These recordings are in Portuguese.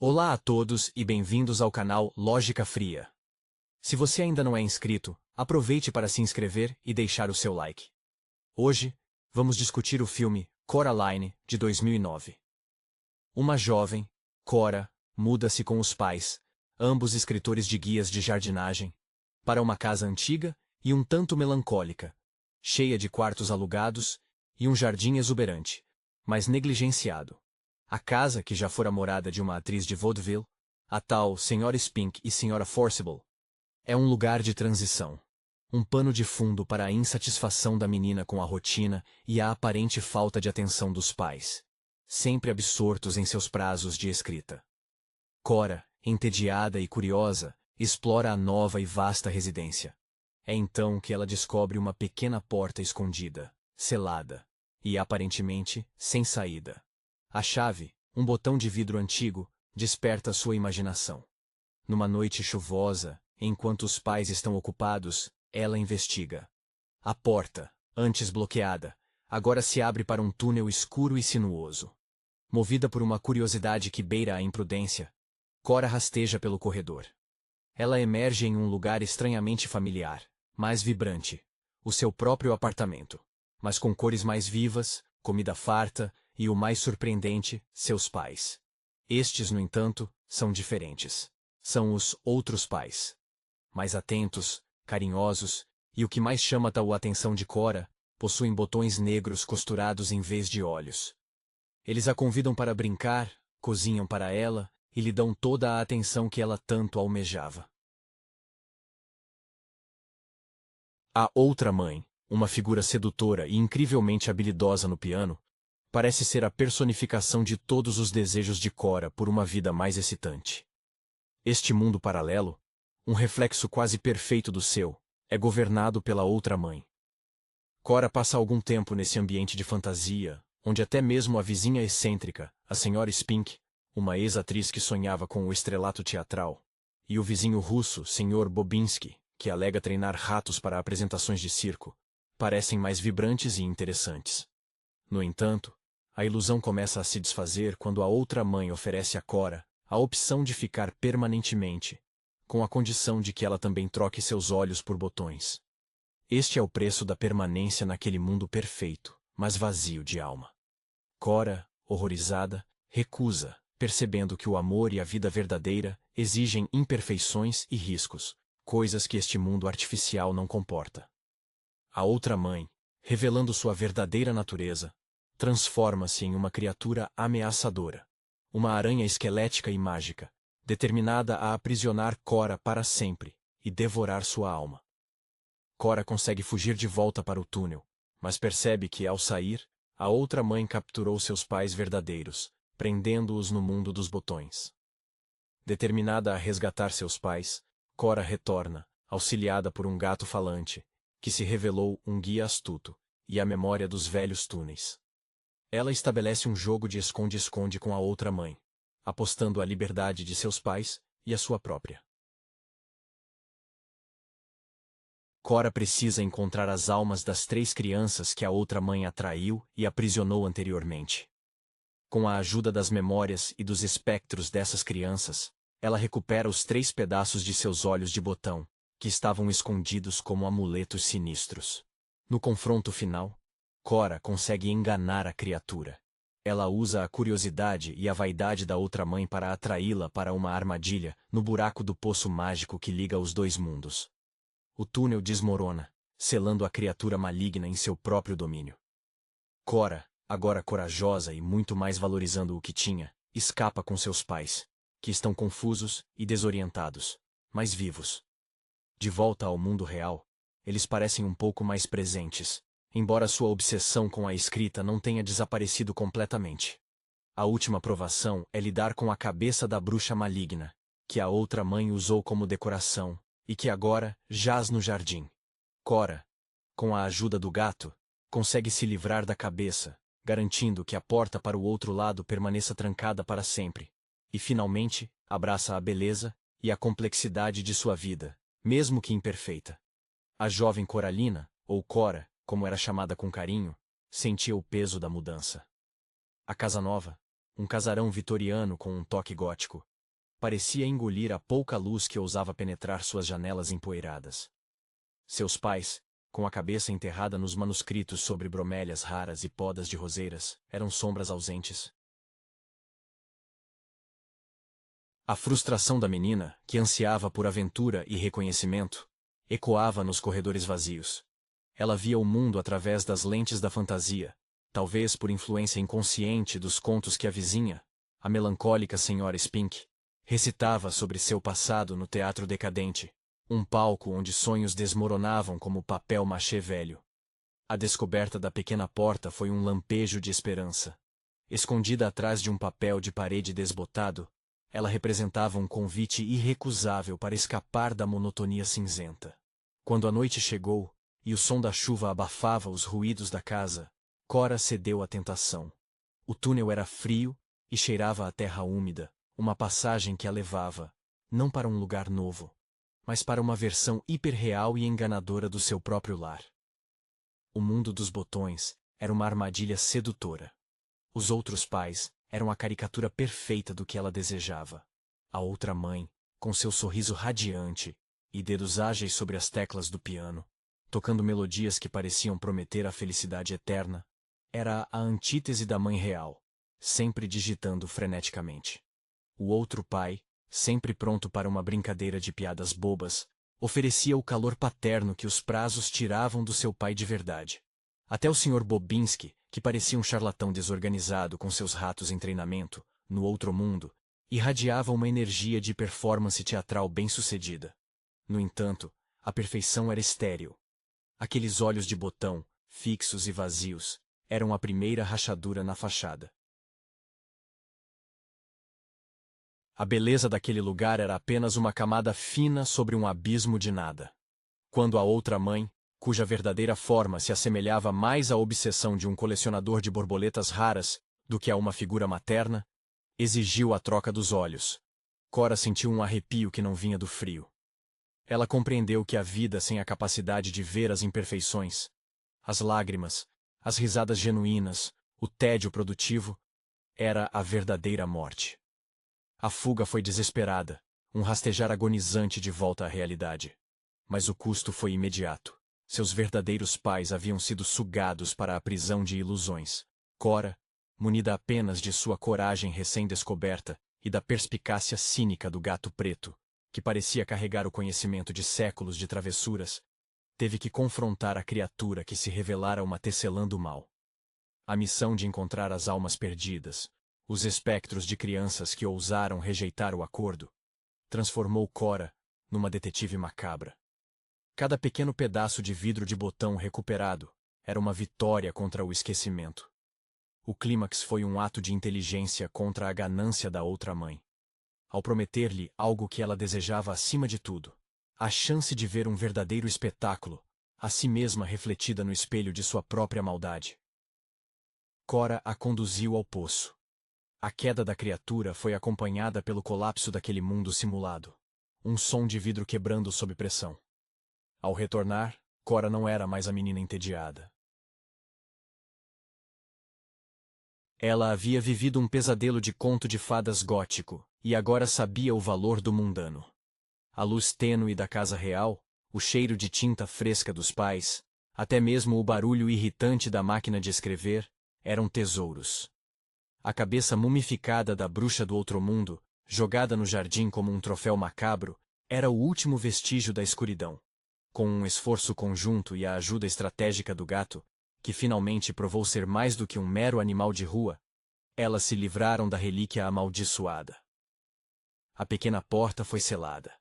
Olá a todos e bem-vindos ao canal Lógica Fria. Se você ainda não é inscrito, aproveite para se inscrever e deixar o seu like. Hoje, vamos discutir o filme Coraline, de 2009. Uma jovem, Cora, muda-se com os pais, ambos escritores de guias de jardinagem, para uma casa antiga e um tanto melancólica, cheia de quartos alugados e um jardim exuberante, mas negligenciado. A casa, que já fora morada de uma atriz de vaudeville, a tal Sra. Spink e Sra. Forcible, é um lugar de transição. Um pano de fundo para a insatisfação da menina com a rotina e a aparente falta de atenção dos pais, sempre absortos em seus prazos de escrita. Cora, entediada e curiosa, explora a nova e vasta residência. É então que ela descobre uma pequena porta escondida, selada, e aparentemente sem saída. A chave, um botão de vidro antigo, desperta sua imaginação. Numa noite chuvosa, enquanto os pais estão ocupados, ela investiga. A porta, antes bloqueada, agora se abre para um túnel escuro e sinuoso. Movida por uma curiosidade que beira a imprudência, Cora rasteja pelo corredor. Ela emerge em um lugar estranhamente familiar, mais vibrante, o seu próprio apartamento, mas com cores mais vivas, comida farta e o mais surpreendente, seus pais. Estes, no entanto, são diferentes. São os outros pais. Mais atentos, carinhosos, e o que mais chama a atenção de Cora, possuem botões negros costurados em vez de olhos. Eles a convidam para brincar, cozinham para ela e lhe dão toda a atenção que ela tanto almejava. A outra mãe, uma figura sedutora e incrivelmente habilidosa no piano, parece ser a personificação de todos os desejos de Cora por uma vida mais excitante. Este mundo paralelo, um reflexo quase perfeito do seu, é governado pela outra mãe. Cora passa algum tempo nesse ambiente de fantasia, onde até mesmo a vizinha excêntrica, a Sra. Spink, uma ex-atriz que sonhava com o estrelato teatral, e o vizinho russo, Sr. Bobinsky, que alega treinar ratos para apresentações de circo, parecem mais vibrantes e interessantes. No entanto, a ilusão começa a se desfazer quando a outra mãe oferece a Cora a opção de ficar permanentemente, com a condição de que ela também troque seus olhos por botões. Este é o preço da permanência naquele mundo perfeito, mas vazio de alma. Cora, horrorizada, recusa, percebendo que o amor e a vida verdadeira exigem imperfeições e riscos, coisas que este mundo artificial não comporta. A outra mãe, revelando sua verdadeira natureza, transforma-se em uma criatura ameaçadora, uma aranha esquelética e mágica, determinada a aprisionar Cora para sempre e devorar sua alma. Cora consegue fugir de volta para o túnel, mas percebe que, ao sair, a outra mãe capturou seus pais verdadeiros, prendendo-os no mundo dos botões. Determinada a resgatar seus pais, Cora retorna, auxiliada por um gato falante, que se revelou um guia astuto, e a memória dos velhos túneis. Ela estabelece um jogo de esconde-esconde com a outra mãe, apostando a liberdade de seus pais e a sua própria. Cora precisa encontrar as almas das 3 crianças que a outra mãe atraiu e aprisionou anteriormente. Com a ajuda das memórias e dos espectros dessas crianças, ela recupera os 3 pedaços de seus olhos de botão, que estavam escondidos como amuletos sinistros. No confronto final, Cora consegue enganar a criatura. Ela usa a curiosidade e a vaidade da outra mãe para atraí-la para uma armadilha no buraco do poço mágico que liga os 2 mundos. O túnel desmorona, selando a criatura maligna em seu próprio domínio. Cora, agora corajosa e muito mais valorizando o que tinha, escapa com seus pais, que estão confusos e desorientados, mas vivos. De volta ao mundo real, eles parecem um pouco mais presentes, embora sua obsessão com a escrita não tenha desaparecido completamente. A última provação é lidar com a cabeça da bruxa maligna, que a outra mãe usou como decoração, e que agora jaz no jardim. Cora, com a ajuda do gato, consegue se livrar da cabeça, garantindo que a porta para o outro lado permaneça trancada para sempre, e finalmente abraça a beleza e a complexidade de sua vida, mesmo que imperfeita. A jovem Coralina, ou Cora, como era chamada com carinho, sentia o peso da mudança. A casa nova, um casarão vitoriano com um toque gótico, parecia engolir a pouca luz que ousava penetrar suas janelas empoeiradas. Seus pais, com a cabeça enterrada nos manuscritos sobre bromélias raras e podas de roseiras, eram sombras ausentes. A frustração da menina, que ansiava por aventura e reconhecimento, ecoava nos corredores vazios. Ela via o mundo através das lentes da fantasia, talvez por influência inconsciente dos contos que a vizinha, a melancólica senhora Spink, recitava sobre seu passado no teatro decadente, um palco onde sonhos desmoronavam como papel machê velho. A descoberta da pequena porta foi um lampejo de esperança. Escondida atrás de um papel de parede desbotado, ela representava um convite irrecusável para escapar da monotonia cinzenta. Quando a noite chegou, e o som da chuva abafava os ruídos da casa, Cora cedeu à tentação. O túnel era frio e cheirava a terra úmida, uma passagem que a levava, não para um lugar novo, mas para uma versão hiperreal e enganadora do seu próprio lar. O mundo dos botões era uma armadilha sedutora. Os outros pais eram a caricatura perfeita do que ela desejava. A outra mãe, com seu sorriso radiante e dedos ágeis sobre as teclas do piano, tocando melodias que pareciam prometer a felicidade eterna, era a antítese da mãe real, sempre digitando freneticamente. O outro pai, sempre pronto para uma brincadeira de piadas bobas, oferecia o calor paterno que os prazos tiravam do seu pai de verdade. Até o Sr. Bobinski, que parecia um charlatão desorganizado com seus ratos em treinamento, no outro mundo, irradiava uma energia de performance teatral bem-sucedida. No entanto, a perfeição era estéril. Aqueles olhos de botão, fixos e vazios, eram a primeira rachadura na fachada. A beleza daquele lugar era apenas uma camada fina sobre um abismo de nada. Quando a outra mãe, cuja verdadeira forma se assemelhava mais à obsessão de um colecionador de borboletas raras do que a uma figura materna, exigiu a troca dos olhos, Cora sentiu um arrepio que não vinha do frio. Ela compreendeu que a vida sem a capacidade de ver as imperfeições, as lágrimas, as risadas genuínas, o tédio produtivo, era a verdadeira morte. A fuga foi desesperada, um rastejar agonizante de volta à realidade. Mas o custo foi imediato. Seus verdadeiros pais haviam sido sugados para a prisão de ilusões. Cora, munida apenas de sua coragem recém-descoberta e da perspicácia cínica do gato preto, que parecia carregar o conhecimento de séculos de travessuras, teve que confrontar a criatura que se revelara uma tecelã do mal. A missão de encontrar as almas perdidas, os espectros de crianças que ousaram rejeitar o acordo, transformou Cora numa detetive macabra. Cada pequeno pedaço de vidro de botão recuperado era uma vitória contra o esquecimento. O clímax foi um ato de inteligência contra a ganância da outra mãe. Ao prometer-lhe algo que ela desejava acima de tudo, a chance de ver um verdadeiro espetáculo, a si mesma refletida no espelho de sua própria maldade. Cora a conduziu ao poço. A queda da criatura foi acompanhada pelo colapso daquele mundo simulado. Um som de vidro quebrando sob pressão. Ao retornar, Cora não era mais a menina entediada. Ela havia vivido um pesadelo de conto de fadas gótico, e agora sabia o valor do mundano. A luz tênue da casa real, o cheiro de tinta fresca dos pais, até mesmo o barulho irritante da máquina de escrever, eram tesouros. A cabeça mumificada da bruxa do outro mundo, jogada no jardim como um troféu macabro, era o último vestígio da escuridão. Com um esforço conjunto e a ajuda estratégica do gato, que finalmente provou ser mais do que um mero animal de rua, elas se livraram da relíquia amaldiçoada. A pequena porta foi selada.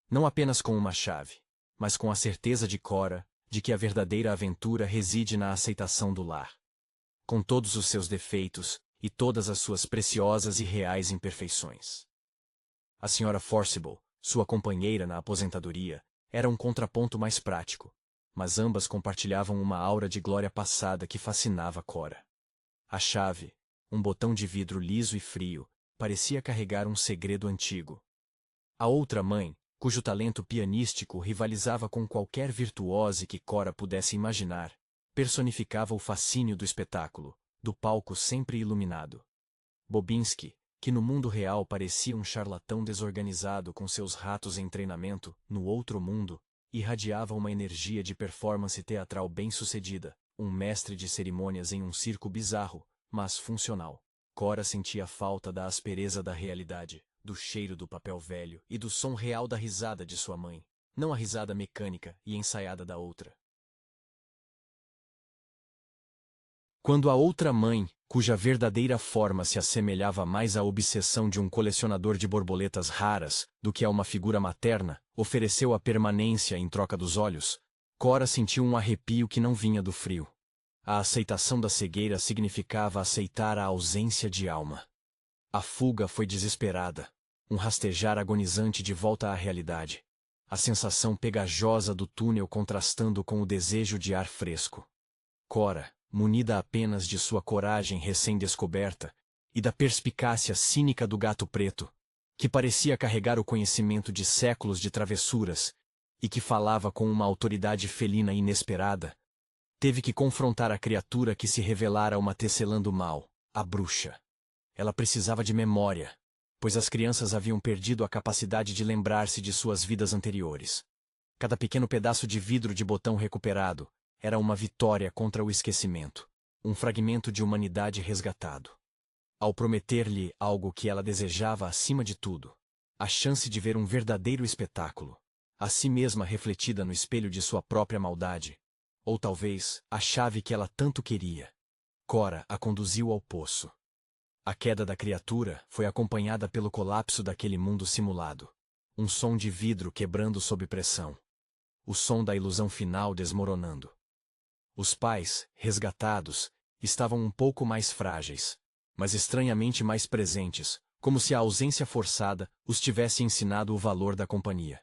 Não apenas com uma chave, mas com a certeza de Cora de que a verdadeira aventura reside na aceitação do lar. Com todos os seus defeitos e todas as suas preciosas e reais imperfeições. A Sra. Forcible, sua companheira na aposentadoria, era um contraponto mais prático, mas ambas compartilhavam uma aura de glória passada que fascinava Cora. A chave, um botão de vidro liso e frio, parecia carregar um segredo antigo. A outra mãe, cujo talento pianístico rivalizava com qualquer virtuose que Cora pudesse imaginar, personificava o fascínio do espetáculo, do palco sempre iluminado. Bobinski, que no mundo real parecia um charlatão desorganizado com seus ratos em treinamento, no outro mundo, irradiava uma energia de performance teatral bem-sucedida, um mestre de cerimônias em um circo bizarro, mas funcional. Cora sentia falta da aspereza da realidade, do cheiro do papel velho e do som real da risada de sua mãe, não a risada mecânica e ensaiada da outra. Quando a outra mãe, cuja verdadeira forma se assemelhava mais à obsessão de um colecionador de borboletas raras do que a uma figura materna, ofereceu a permanência em troca dos olhos, Cora sentiu um arrepio que não vinha do frio. A aceitação da cegueira significava aceitar a ausência de alma. A fuga foi desesperada, um rastejar agonizante de volta à realidade. A sensação pegajosa do túnel contrastando com o desejo de ar fresco. Cora, munida apenas de sua coragem recém-descoberta e da perspicácia cínica do gato preto, que parecia carregar o conhecimento de séculos de travessuras e que falava com uma autoridade felina inesperada, teve que confrontar a criatura que se revelara uma tecelã do mal, a bruxa. Ela precisava de memória, pois as crianças haviam perdido a capacidade de lembrar-se de suas vidas anteriores. Cada pequeno pedaço de vidro de botão recuperado era uma vitória contra o esquecimento, um fragmento de humanidade resgatado. Ao prometer-lhe algo que ela desejava acima de tudo, a chance de ver um verdadeiro espetáculo, a si mesma refletida no espelho de sua própria maldade, ou talvez a chave que ela tanto queria, Cora a conduziu ao poço. A queda da criatura foi acompanhada pelo colapso daquele mundo simulado, um som de vidro quebrando sob pressão, o som da ilusão final desmoronando. Os pais, resgatados, estavam um pouco mais frágeis, mas estranhamente mais presentes, como se a ausência forçada os tivesse ensinado o valor da companhia.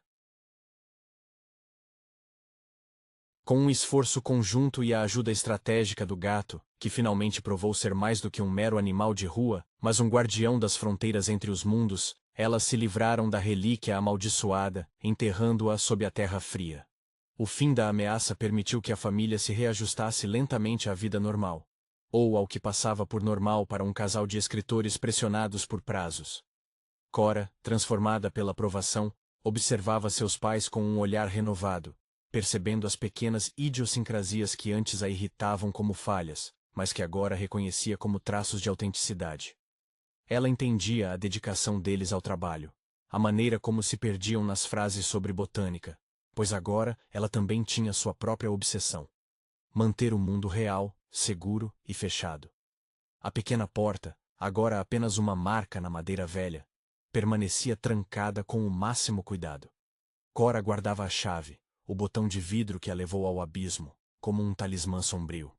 Com um esforço conjunto e a ajuda estratégica do gato, que finalmente provou ser mais do que um mero animal de rua, mas um guardião das fronteiras entre os mundos, elas se livraram da relíquia amaldiçoada, enterrando-a sob a terra fria. O fim da ameaça permitiu que a família se reajustasse lentamente à vida normal, ou ao que passava por normal para um casal de escritores pressionados por prazos. Cora, transformada pela provação, observava seus pais com um olhar renovado, percebendo as pequenas idiosincrasias que antes a irritavam como falhas, mas que agora reconhecia como traços de autenticidade. Ela entendia a dedicação deles ao trabalho, a maneira como se perdiam nas frases sobre botânica, pois agora ela também tinha sua própria obsessão: manter o mundo real, seguro e fechado. A pequena porta, agora apenas uma marca na madeira velha, permanecia trancada com o máximo cuidado. Cora guardava a chave, o botão de vidro que a levou ao abismo, como um talismã sombrio.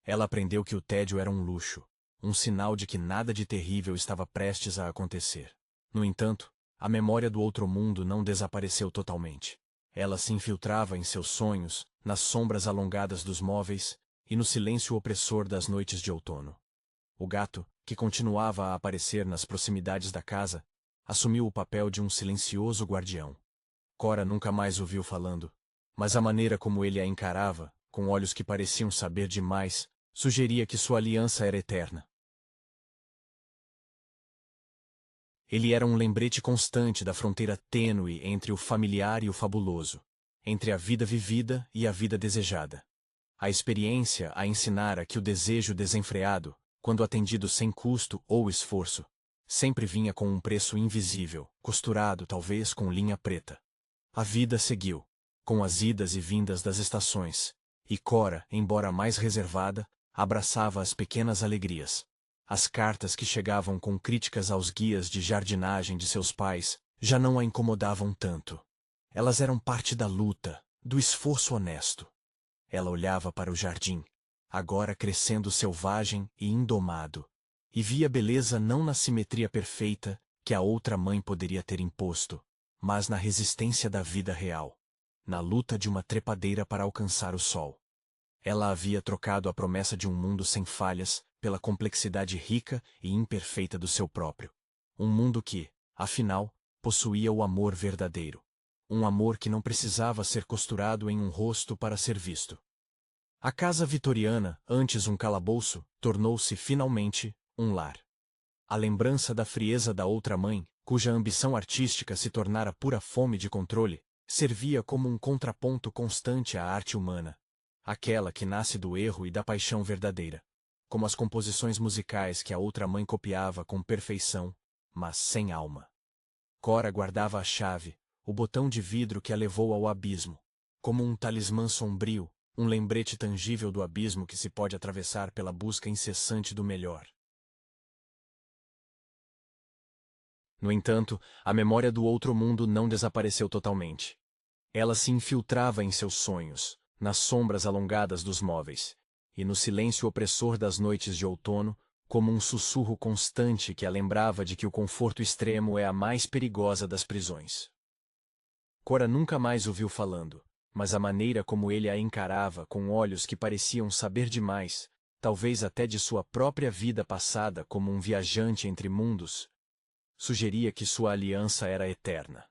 Ela aprendeu que o tédio era um luxo, um sinal de que nada de terrível estava prestes a acontecer. No entanto, a memória do outro mundo não desapareceu totalmente. Ela se infiltrava em seus sonhos, nas sombras alongadas dos móveis e no silêncio opressor das noites de outono. O gato, que continuava a aparecer nas proximidades da casa, assumiu o papel de um silencioso guardião. Cora nunca mais o viu falando, mas a maneira como ele a encarava, com olhos que pareciam saber demais, sugeria que sua aliança era eterna. Ele era um lembrete constante da fronteira tênue entre o familiar e o fabuloso, entre a vida vivida e a vida desejada. A experiência a ensinara que o desejo desenfreado, quando atendido sem custo ou esforço, sempre vinha com um preço invisível, costurado talvez com linha preta. A vida seguiu, com as idas e vindas das estações, e Cora, embora mais reservada, abraçava as pequenas alegrias. As cartas que chegavam com críticas aos guias de jardinagem de seus pais já não a incomodavam tanto. Elas eram parte da luta, do esforço honesto. Ela olhava para o jardim, agora crescendo selvagem e indomado, e via beleza não na simetria perfeita que a outra mãe poderia ter imposto, mas na resistência da vida real, na luta de uma trepadeira para alcançar o sol. Ela havia trocado a promessa de um mundo sem falhas pela complexidade rica e imperfeita do seu próprio. Um mundo que, afinal, possuía o amor verdadeiro. Um amor que não precisava ser costurado em um rosto para ser visto. A casa vitoriana, antes um calabouço, tornou-se finalmente um lar. A lembrança da frieza da outra mãe, cuja ambição artística se tornara pura fome de controle, servia como um contraponto constante à arte humana, aquela que nasce do erro e da paixão verdadeira, como as composições musicais que a outra mãe copiava com perfeição, mas sem alma. Cora guardava a chave, o botão de vidro que a levou ao abismo, como um talismã sombrio, um lembrete tangível do abismo que se pode atravessar pela busca incessante do melhor. No entanto, a memória do outro mundo não desapareceu totalmente. Ela se infiltrava em seus sonhos, nas sombras alongadas dos móveis, e no silêncio opressor das noites de outono, como um sussurro constante que a lembrava de que o conforto extremo é a mais perigosa das prisões. Cora nunca mais o viu falando, mas a maneira como ele a encarava com olhos que pareciam saber demais, talvez até de sua própria vida passada como um viajante entre mundos, sugeria que sua aliança era eterna.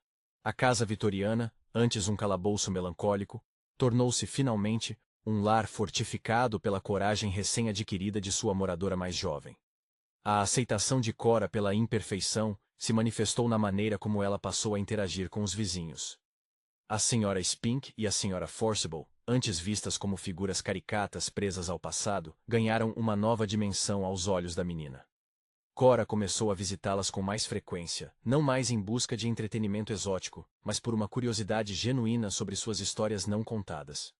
A casa vitoriana, antes um calabouço melancólico, tornou-se finalmente um lar fortificado pela coragem recém-adquirida de sua moradora mais jovem. A aceitação de Cora pela imperfeição se manifestou na maneira como ela passou a interagir com os vizinhos. A senhora Spink e a senhora Forcible, antes vistas como figuras caricatas presas ao passado, ganharam uma nova dimensão aos olhos da menina. Cora começou a visitá-las com mais frequência, não mais em busca de entretenimento exótico, mas por uma curiosidade genuína sobre suas histórias não contadas.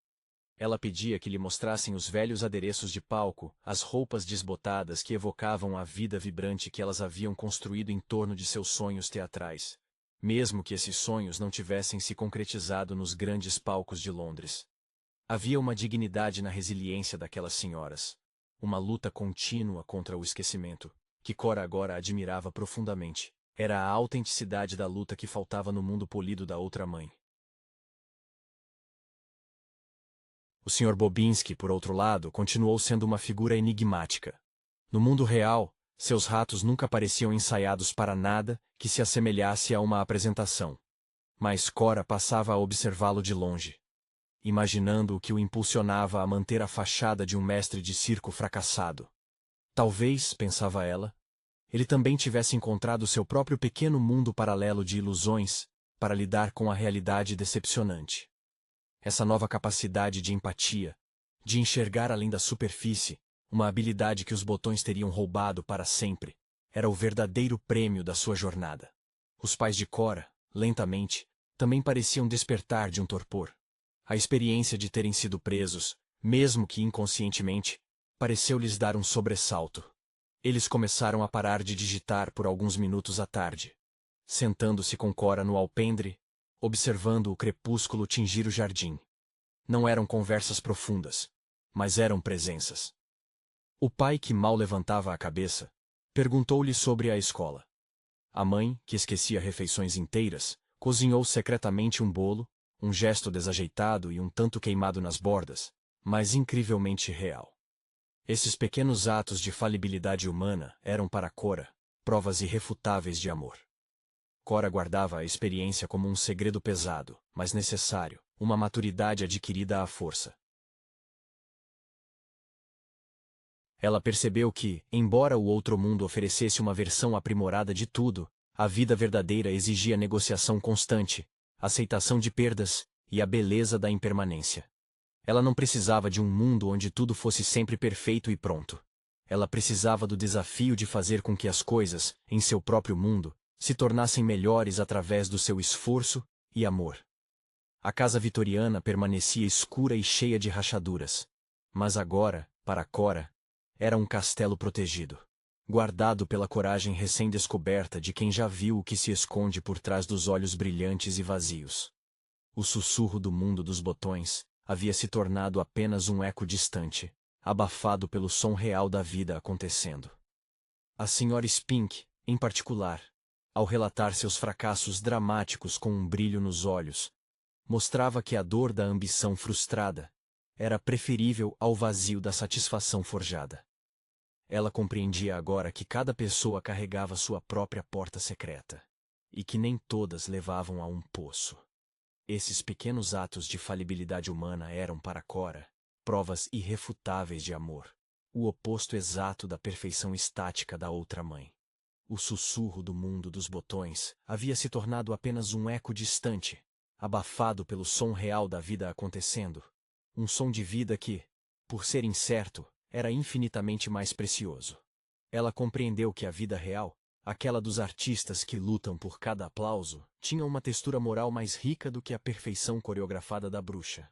Ela pedia que lhe mostrassem os velhos adereços de palco, as roupas desbotadas que evocavam a vida vibrante que elas haviam construído em torno de seus sonhos teatrais, mesmo que esses sonhos não tivessem se concretizado nos grandes palcos de Londres. Havia uma dignidade na resiliência daquelas senhoras, uma luta contínua contra o esquecimento, que Cora agora admirava profundamente. Era a autenticidade da luta que faltava no mundo polido da outra mãe. O Sr. Bobinski, por outro lado, continuou sendo uma figura enigmática. No mundo real, seus ratos nunca pareciam ensaiados para nada que se assemelhasse a uma apresentação. Mas Cora passava a observá-lo de longe, imaginando o que o impulsionava a manter a fachada de um mestre de circo fracassado. Talvez, pensava ela, ele também tivesse encontrado seu próprio pequeno mundo paralelo de ilusões para lidar com a realidade decepcionante. Essa nova capacidade de empatia, de enxergar além da superfície, uma habilidade que os botões teriam roubado para sempre, era o verdadeiro prêmio da sua jornada. Os pais de Cora, lentamente, também pareciam despertar de um torpor. A experiência de terem sido presos, mesmo que inconscientemente, pareceu-lhes dar um sobressalto. Eles começaram a parar de digitar por alguns minutos à tarde, sentando-se com Cora no alpendre, observando o crepúsculo tingir o jardim. Não eram conversas profundas, mas eram presenças. O pai, que mal levantava a cabeça, perguntou-lhe sobre a escola. A mãe, que esquecia refeições inteiras, cozinhou secretamente um bolo, um gesto desajeitado e um tanto queimado nas bordas, mas incrivelmente real. Esses pequenos atos de falibilidade humana eram para Cora provas irrefutáveis de amor. Cora guardava a experiência como um segredo pesado, mas necessário, uma maturidade adquirida à força. Ela percebeu que, embora o outro mundo oferecesse uma versão aprimorada de tudo, a vida verdadeira exigia negociação constante, aceitação de perdas e a beleza da impermanência. Ela não precisava de um mundo onde tudo fosse sempre perfeito e pronto. Ela precisava do desafio de fazer com que as coisas, em seu próprio mundo, se tornassem melhores através do seu esforço e amor. A casa vitoriana permanecia escura e cheia de rachaduras. Mas agora, para Cora, era um castelo protegido, guardado pela coragem recém-descoberta de quem já viu o que se esconde por trás dos olhos brilhantes e vazios. O sussurro do mundo dos botões havia se tornado apenas um eco distante, abafado pelo som real da vida acontecendo. A senhora Spink, em particular, ao relatar seus fracassos dramáticos com um brilho nos olhos, mostrava que a dor da ambição frustrada era preferível ao vazio da satisfação forjada. Ela compreendia agora que cada pessoa carregava sua própria porta secreta, e que nem todas levavam a um poço. Esses pequenos atos de falibilidade humana eram para Cora provas irrefutáveis de amor, o oposto exato da perfeição estática da outra mãe. O sussurro do mundo dos botões havia se tornado apenas um eco distante, abafado pelo som real da vida acontecendo. Um som de vida que, por ser incerto, era infinitamente mais precioso. Ela compreendeu que a vida real, aquela dos artistas que lutam por cada aplauso, tinha uma textura moral mais rica do que a perfeição coreografada da bruxa.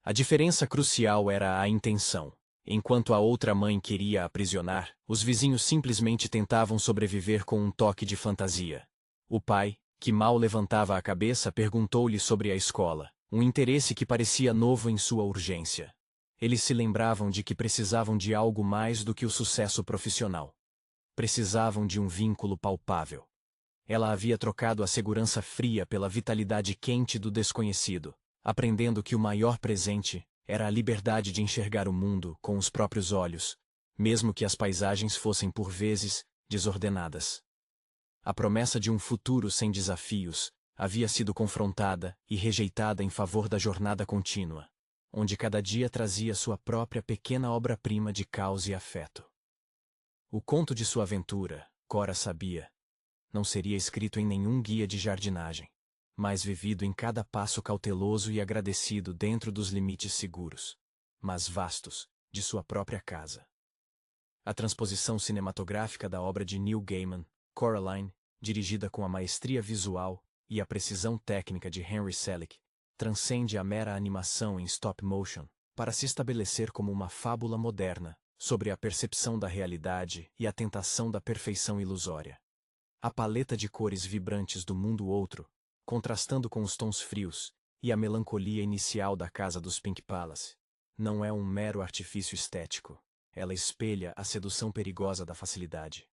A diferença crucial era a intenção. Enquanto a outra mãe queria aprisionar, os vizinhos simplesmente tentavam sobreviver com um toque de fantasia. O pai, que mal levantava a cabeça, perguntou-lhe sobre a escola, um interesse que parecia novo em sua urgência. Eles se lembravam de que precisavam de algo mais do que o sucesso profissional. Precisavam de um vínculo palpável. Ela havia trocado a segurança fria pela vitalidade quente do desconhecido, aprendendo que o maior presente era a liberdade de enxergar o mundo com os próprios olhos, mesmo que as paisagens fossem por vezes desordenadas. A promessa de um futuro sem desafios havia sido confrontada e rejeitada em favor da jornada contínua, onde cada dia trazia sua própria pequena obra-prima de caos e afeto. O conto de sua aventura, Cora sabia, não seria escrito em nenhum guia de jardinagem, mas vivido em cada passo cauteloso e agradecido dentro dos limites seguros, mas vastos, de sua própria casa. A transposição cinematográfica da obra de Neil Gaiman, Coraline, dirigida com a maestria visual e a precisão técnica de Henry Selick, transcende a mera animação em stop motion para se estabelecer como uma fábula moderna sobre a percepção da realidade e a tentação da perfeição ilusória. A paleta de cores vibrantes do mundo outro, contrastando com os tons frios e a melancolia inicial da casa dos Pink Palace, não é um mero artifício estético. Ela espelha a sedução perigosa da facilidade.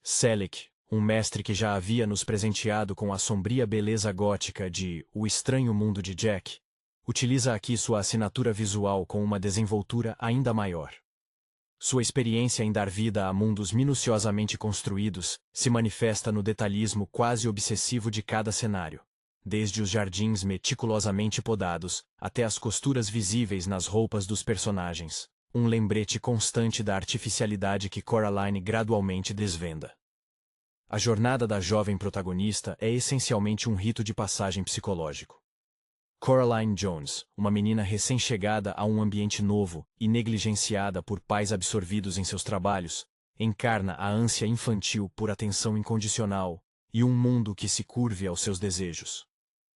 Selick, um mestre que já havia nos presenteado com a sombria beleza gótica de O Estranho Mundo de Jack, utiliza aqui sua assinatura visual com uma desenvoltura ainda maior. Sua experiência em dar vida a mundos minuciosamente construídos se manifesta no detalhismo quase obsessivo de cada cenário, desde os jardins meticulosamente podados até as costuras visíveis nas roupas dos personagens, um lembrete constante da artificialidade que Coraline gradualmente desvenda. A jornada da jovem protagonista é essencialmente um rito de passagem psicológico. Coraline Jones, uma menina recém-chegada a um ambiente novo e negligenciada por pais absorvidos em seus trabalhos, encarna a ânsia infantil por atenção incondicional e um mundo que se curve aos seus desejos.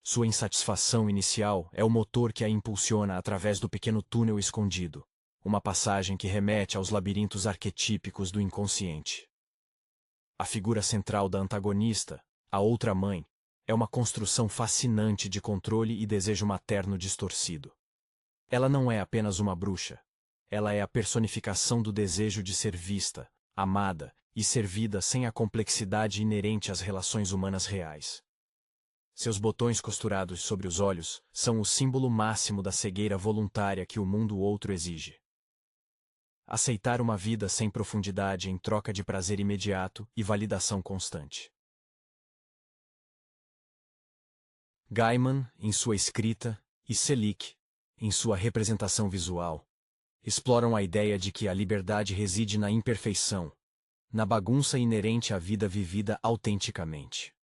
Sua insatisfação inicial é o motor que a impulsiona através do pequeno túnel escondido, uma passagem que remete aos labirintos arquetípicos do inconsciente. A figura central da antagonista, a outra mãe, é uma construção fascinante de controle e desejo materno distorcido. Ela não é apenas uma bruxa. Ela é a personificação do desejo de ser vista, amada e servida sem a complexidade inerente às relações humanas reais. Seus botões costurados sobre os olhos são o símbolo máximo da cegueira voluntária que o mundo outro exige. Aceitar uma vida sem profundidade em troca de prazer imediato e validação constante. Gaiman, em sua escrita, e Selick, em sua representação visual, exploram a ideia de que a liberdade reside na imperfeição, na bagunça inerente à vida vivida autenticamente.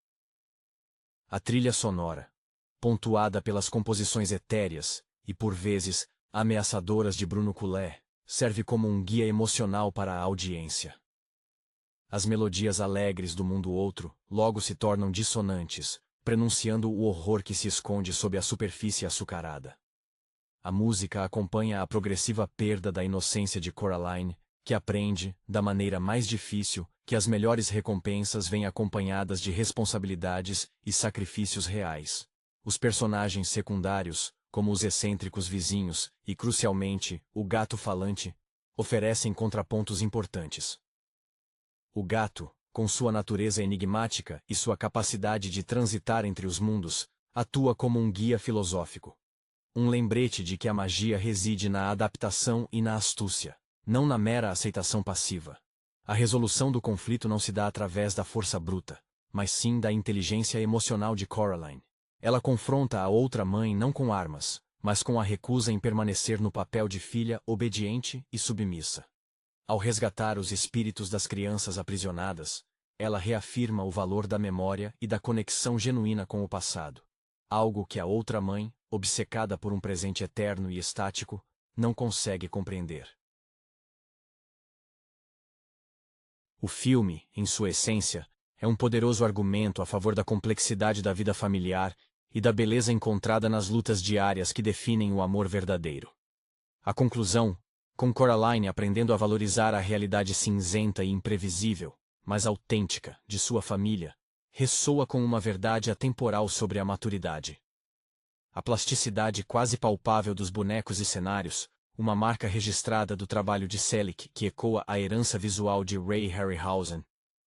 A trilha sonora, pontuada pelas composições etéreas e, por vezes, ameaçadoras de Bruno Coulet, serve como um guia emocional para a audiência. As melodias alegres do mundo outro logo se tornam dissonantes, prenunciando o horror que se esconde sob a superfície açucarada. A música acompanha a progressiva perda da inocência de Coraline, que aprende, da maneira mais difícil, que as melhores recompensas vêm acompanhadas de responsabilidades e sacrifícios reais. Os personagens secundários, como os excêntricos vizinhos e, crucialmente, o gato falante, oferecem contrapontos importantes. O gato, com sua natureza enigmática e sua capacidade de transitar entre os mundos, atua como um guia filosófico. Um lembrete de que a magia reside na adaptação e na astúcia, não na mera aceitação passiva. A resolução do conflito não se dá através da força bruta, mas sim da inteligência emocional de Coraline. Ela confronta a outra mãe não com armas, mas com a recusa em permanecer no papel de filha obediente e submissa. Ao resgatar os espíritos das crianças aprisionadas, ela reafirma o valor da memória e da conexão genuína com o passado, algo que a outra mãe, obcecada por um presente eterno e estático, não consegue compreender. O filme, em sua essência, é um poderoso argumento a favor da complexidade da vida familiar e da beleza encontrada nas lutas diárias que definem o amor verdadeiro. A conclusão, com Coraline aprendendo a valorizar a realidade cinzenta e imprevisível, mas autêntica, de sua família, ressoa com uma verdade atemporal sobre a maturidade. A plasticidade quase palpável dos bonecos e cenários, uma marca registrada do trabalho de Selick que ecoa a herança visual de Ray Harryhausen,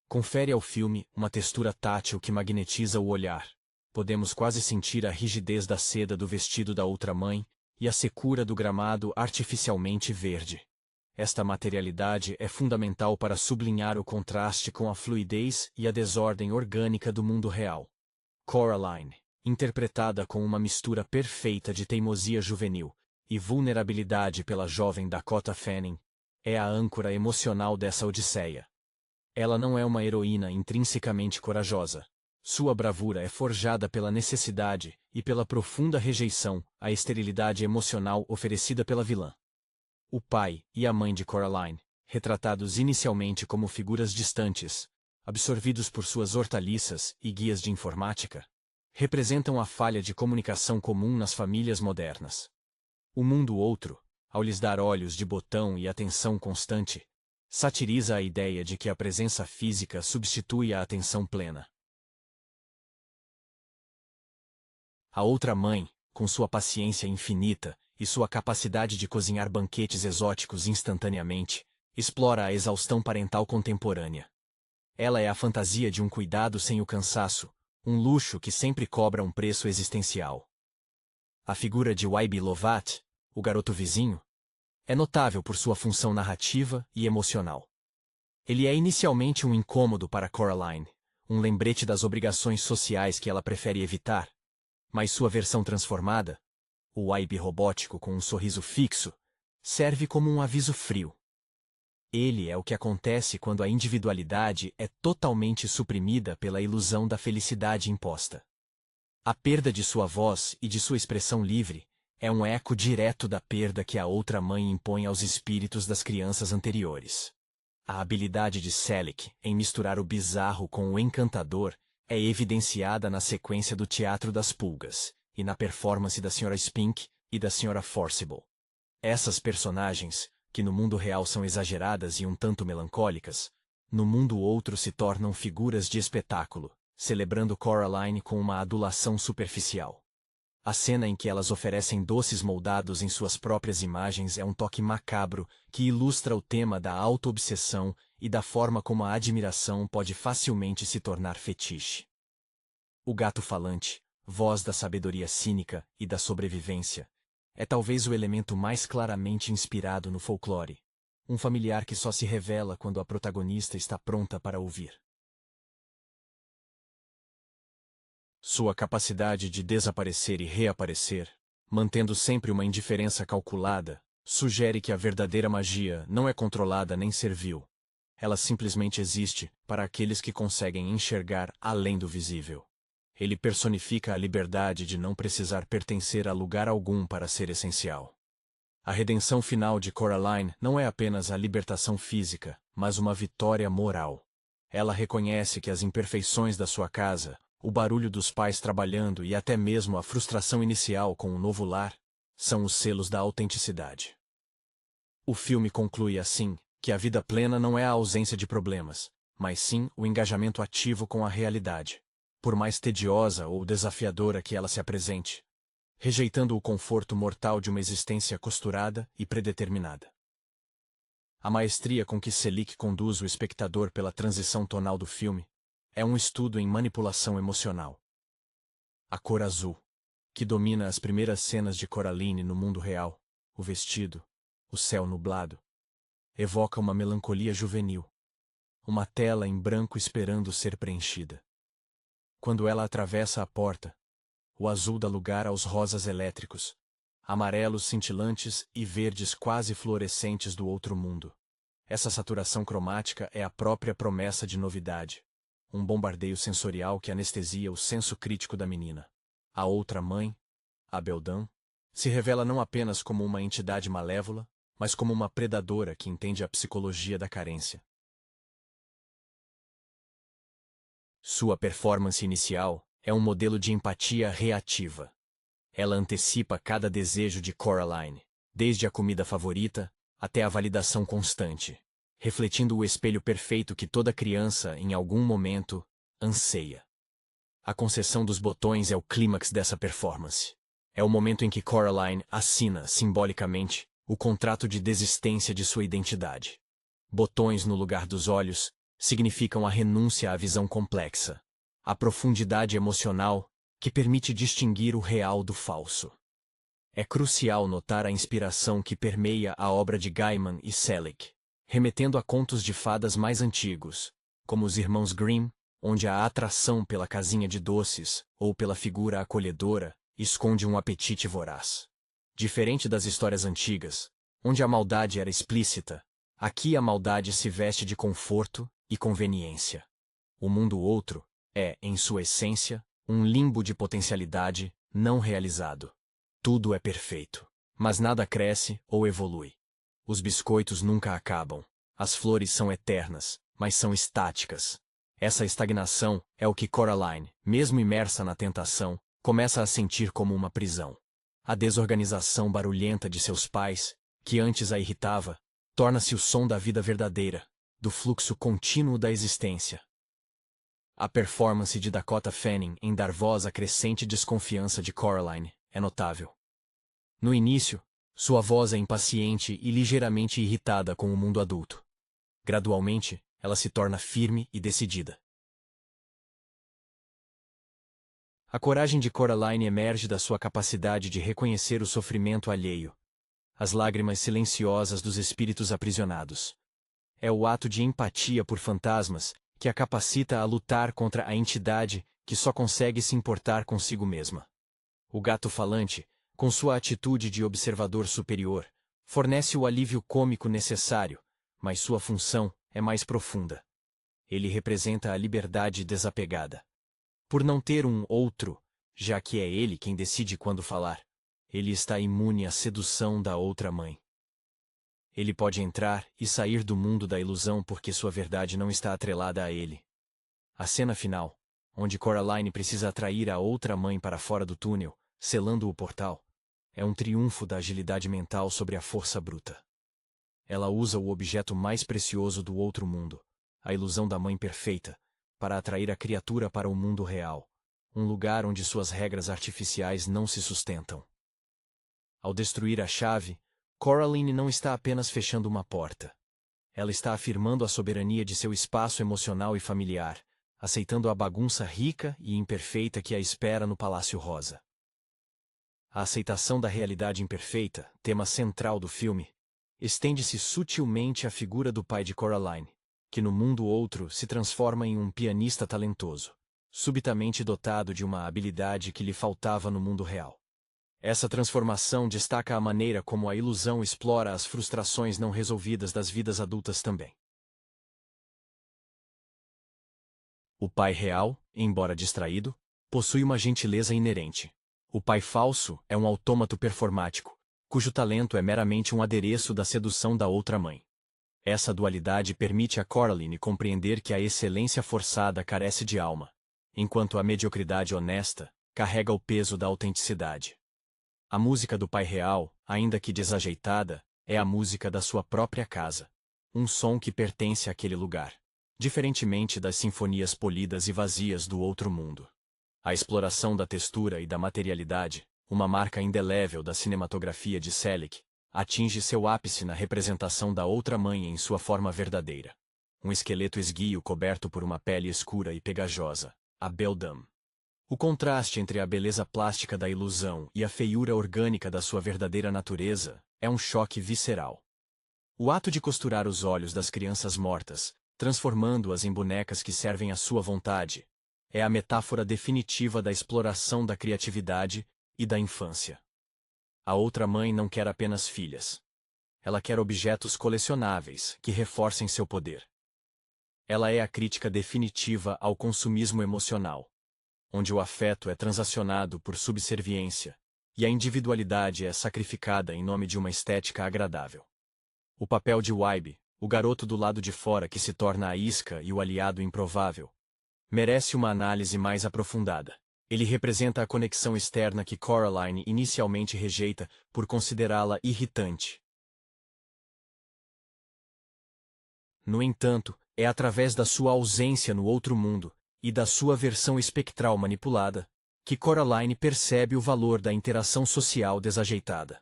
confere ao filme uma textura tátil que magnetiza o olhar. Podemos quase sentir a rigidez da seda do vestido da outra mãe e a secura do gramado artificialmente verde. Esta materialidade é fundamental para sublinhar o contraste com a fluidez e a desordem orgânica do mundo real. Coraline, interpretada com uma mistura perfeita de teimosia juvenil e vulnerabilidade pela jovem Dakota Fanning, é a âncora emocional dessa odisseia. Ela não é uma heroína intrinsecamente corajosa. Sua bravura é forjada pela necessidade e pela profunda rejeição à esterilidade emocional oferecida pela vilã. O pai e a mãe de Coraline, retratados inicialmente como figuras distantes, absorvidos por suas hortaliças e guias de informática, representam a falha de comunicação comum nas famílias modernas. O mundo outro, ao lhes dar olhos de botão e atenção constante, satiriza a ideia de que a presença física substitui a atenção plena. A outra mãe, com sua paciência infinita e sua capacidade de cozinhar banquetes exóticos instantaneamente, explora a exaustão parental contemporânea. Ela é a fantasia de um cuidado sem o cansaço, um luxo que sempre cobra um preço existencial. A figura de Waibi Lovat, o garoto vizinho, é notável por sua função narrativa e emocional. Ele é inicialmente um incômodo para Coraline, um lembrete das obrigações sociais que ela prefere evitar, mas sua versão transformada, o Waibi robótico com um sorriso fixo, serve como um aviso frio. Ele é o que acontece quando a individualidade é totalmente suprimida pela ilusão da felicidade imposta. A perda de sua voz e de sua expressão livre é um eco direto da perda que a outra mãe impõe aos espíritos das crianças anteriores. A habilidade de Selick em misturar o bizarro com o encantador é evidenciada na sequência do Teatro das Pulgas e na performance da Sra. Spink e da Sra. Forcible. Essas personagens, que no mundo real são exageradas e um tanto melancólicas, no mundo outro se tornam figuras de espetáculo, celebrando Coraline com uma adulação superficial. A cena em que elas oferecem doces moldados em suas próprias imagens é um toque macabro que ilustra o tema da auto-obsessão e da forma como a admiração pode facilmente se tornar fetiche. O gato falante, voz da sabedoria cínica e da sobrevivência, é talvez o elemento mais claramente inspirado no folclore, um familiar que só se revela quando a protagonista está pronta para ouvir. Sua capacidade de desaparecer e reaparecer, mantendo sempre uma indiferença calculada, sugere que a verdadeira magia não é controlada nem servil. Ela simplesmente existe para aqueles que conseguem enxergar além do visível. Ele personifica a liberdade de não precisar pertencer a lugar algum para ser essencial. A redenção final de Coraline não é apenas a libertação física, mas uma vitória moral. Ela reconhece que as imperfeições da sua casa, o barulho dos pais trabalhando e até mesmo a frustração inicial com o novo lar, são os selos da autenticidade. O filme conclui assim, que a vida plena não é a ausência de problemas, mas sim o engajamento ativo com a realidade, por mais tediosa ou desafiadora que ela se apresente, rejeitando o conforto mortal de uma existência costurada e predeterminada. A maestria com que Selick conduz o espectador pela transição tonal do filme é um estudo em manipulação emocional. A cor azul, que domina as primeiras cenas de Coraline no mundo real, o vestido, o céu nublado, evoca uma melancolia juvenil, uma tela em branco esperando ser preenchida. Quando ela atravessa a porta, o azul dá lugar aos rosas elétricos, amarelos cintilantes e verdes quase fluorescentes do outro mundo. Essa saturação cromática é a própria promessa de novidade. Um bombardeio sensorial que anestesia o senso crítico da menina. A outra mãe, a Beldam, se revela não apenas como uma entidade malévola, mas como uma predadora que entende a psicologia da carência. Sua performance inicial é um modelo de empatia reativa. Ela antecipa cada desejo de Coraline, desde a comida favorita até a validação constante, refletindo o espelho perfeito que toda criança, em algum momento, anseia. A concessão dos botões é o clímax dessa performance. É o momento em que Coraline assina, simbolicamente, o contrato de desistência de sua identidade. Botões no lugar dos olhos significam a renúncia à visão complexa, a profundidade emocional que permite distinguir o real do falso. É crucial notar a inspiração que permeia a obra de Gaiman e Selick, remetendo a contos de fadas mais antigos, como os Irmãos Grimm, onde a atração pela casinha de doces ou pela figura acolhedora esconde um apetite voraz. Diferente das histórias antigas, onde a maldade era explícita, aqui a maldade se veste de conforto e conveniência. O mundo outro é, em sua essência, um limbo de potencialidade não realizado. Tudo é perfeito, mas nada cresce ou evolui. Os biscoitos nunca acabam. As flores são eternas, mas são estáticas. Essa estagnação é o que Coraline, mesmo imersa na tentação, começa a sentir como uma prisão. A desorganização barulhenta de seus pais, que antes a irritava, torna-se o som da vida verdadeira, do fluxo contínuo da existência. A performance de Dakota Fanning em dar voz à crescente desconfiança de Coraline é notável. No início, sua voz é impaciente e ligeiramente irritada com o mundo adulto. Gradualmente, ela se torna firme e decidida. A coragem de Coraline emerge da sua capacidade de reconhecer o sofrimento alheio, as lágrimas silenciosas dos espíritos aprisionados. É o ato de empatia por fantasmas que a capacita a lutar contra a entidade que só consegue se importar consigo mesma. O gato falante, com sua atitude de observador superior, fornece o alívio cômico necessário, mas sua função é mais profunda. Ele representa a liberdade desapegada. Por não ter um outro, já que é ele quem decide quando falar, ele está imune à sedução da outra mãe. Ele pode entrar e sair do mundo da ilusão porque sua verdade não está atrelada a ele. A cena final, onde Coraline precisa atrair a outra mãe para fora do túnel, selando o portal, é um triunfo da agilidade mental sobre a força bruta. Ela usa o objeto mais precioso do outro mundo, a ilusão da mãe perfeita, para atrair a criatura para o mundo real, um lugar onde suas regras artificiais não se sustentam. Ao destruir a chave, Coraline não está apenas fechando uma porta. Ela está afirmando a soberania de seu espaço emocional e familiar, aceitando a bagunça rica e imperfeita que a espera no Palácio Rosa. A aceitação da realidade imperfeita, tema central do filme, estende-se sutilmente à figura do pai de Coraline, que no mundo outro se transforma em um pianista talentoso, subitamente dotado de uma habilidade que lhe faltava no mundo real. Essa transformação destaca a maneira como a ilusão explora as frustrações não resolvidas das vidas adultas também. O pai real, embora distraído, possui uma gentileza inerente. O pai falso é um autômato performático, cujo talento é meramente um adereço da sedução da outra mãe. Essa dualidade permite a Coraline compreender que a excelência forçada carece de alma, enquanto a mediocridade honesta carrega o peso da autenticidade. A música do pai real, ainda que desajeitada, é a música da sua própria casa, um som que pertence àquele lugar, diferentemente das sinfonias polidas e vazias do outro mundo. A exploração da textura e da materialidade, uma marca indelével da cinematografia de Selick, atinge seu ápice na representação da outra mãe em sua forma verdadeira. Um esqueleto esguio coberto por uma pele escura e pegajosa, a Beldam. O contraste entre a beleza plástica da ilusão e a feiura orgânica da sua verdadeira natureza é um choque visceral. O ato de costurar os olhos das crianças mortas, transformando-as em bonecas que servem à sua vontade, é a metáfora definitiva da exploração da criatividade e da infância. A outra mãe não quer apenas filhas. Ela quer objetos colecionáveis que reforcem seu poder. Ela é a crítica definitiva ao consumismo emocional, onde o afeto é transacionado por subserviência e a individualidade é sacrificada em nome de uma estética agradável. O papel de Wybie, o garoto do lado de fora que se torna a isca e o aliado improvável, merece uma análise mais aprofundada. Ele representa a conexão externa que Coraline inicialmente rejeita por considerá-la irritante. No entanto, é através da sua ausência no outro mundo, e da sua versão espectral manipulada, que Coraline percebe o valor da interação social desajeitada.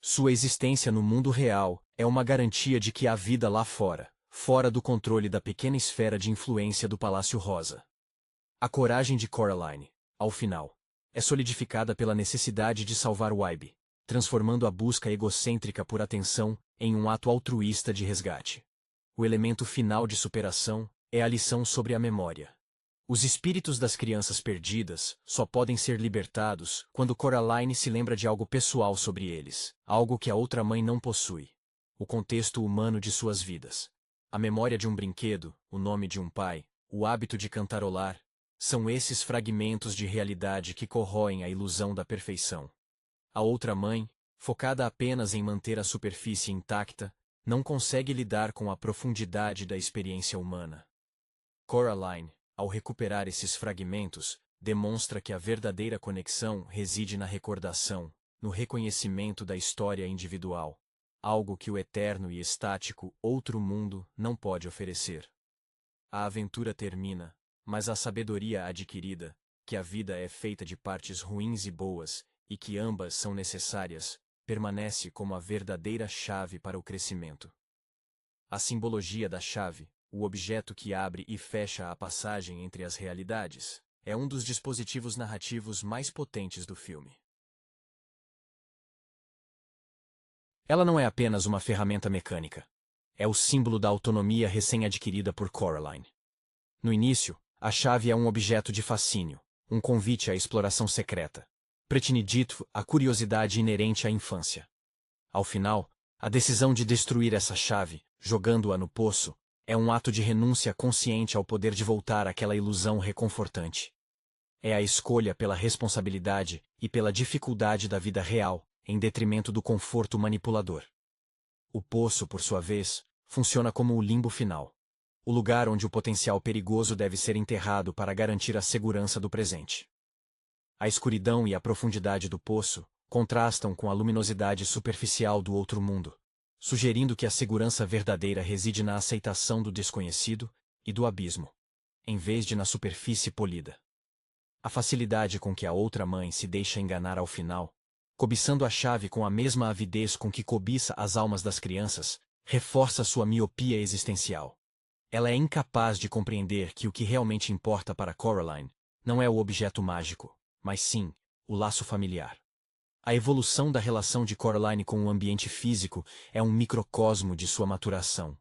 Sua existência no mundo real é uma garantia de que há vida lá fora, fora do controle da pequena esfera de influência do Palácio Rosa. A coragem de Coraline, ao final, é solidificada pela necessidade de salvar Wybie, transformando a busca egocêntrica por atenção em um ato altruísta de resgate. O elemento final de superação é a lição sobre a memória. Os espíritos das crianças perdidas só podem ser libertados quando Coraline se lembra de algo pessoal sobre eles, algo que a outra mãe não possui: o contexto humano de suas vidas. A memória de um brinquedo, o nome de um pai, o hábito de cantarolar, são esses fragmentos de realidade que corroem a ilusão da perfeição. A outra mãe, focada apenas em manter a superfície intacta, não consegue lidar com a profundidade da experiência humana. Coraline, ao recuperar esses fragmentos, demonstra que a verdadeira conexão reside na recordação, no reconhecimento da história individual, algo que o eterno e estático outro mundo não pode oferecer. A aventura termina, mas a sabedoria adquirida, que a vida é feita de partes ruins e boas, e que ambas são necessárias, permanece como a verdadeira chave para o crescimento. A simbologia da chave, o objeto que abre e fecha a passagem entre as realidades, é um dos dispositivos narrativos mais potentes do filme. Ela não é apenas uma ferramenta mecânica. É o símbolo da autonomia recém-adquirida por Coraline. No início, a chave é um objeto de fascínio, um convite à exploração secreta. Pretinidito, a curiosidade inerente à infância. Ao final, a decisão de destruir essa chave, jogando-a no poço, é um ato de renúncia consciente ao poder de voltar àquela ilusão reconfortante. É a escolha pela responsabilidade e pela dificuldade da vida real, em detrimento do conforto manipulador. O poço, por sua vez, funciona como o limbo final. O lugar onde o potencial perigoso deve ser enterrado para garantir a segurança do presente. A escuridão e a profundidade do poço contrastam com a luminosidade superficial do outro mundo, sugerindo que a segurança verdadeira reside na aceitação do desconhecido e do abismo, em vez de na superfície polida. A facilidade com que a outra mãe se deixa enganar ao final, cobiçando a chave com a mesma avidez com que cobiça as almas das crianças, reforça sua miopia existencial. Ela é incapaz de compreender que o que realmente importa para Coraline não é o objeto mágico, mas sim o laço familiar. A evolução da relação de Coraline com o ambiente físico é um microcosmo de sua maturação.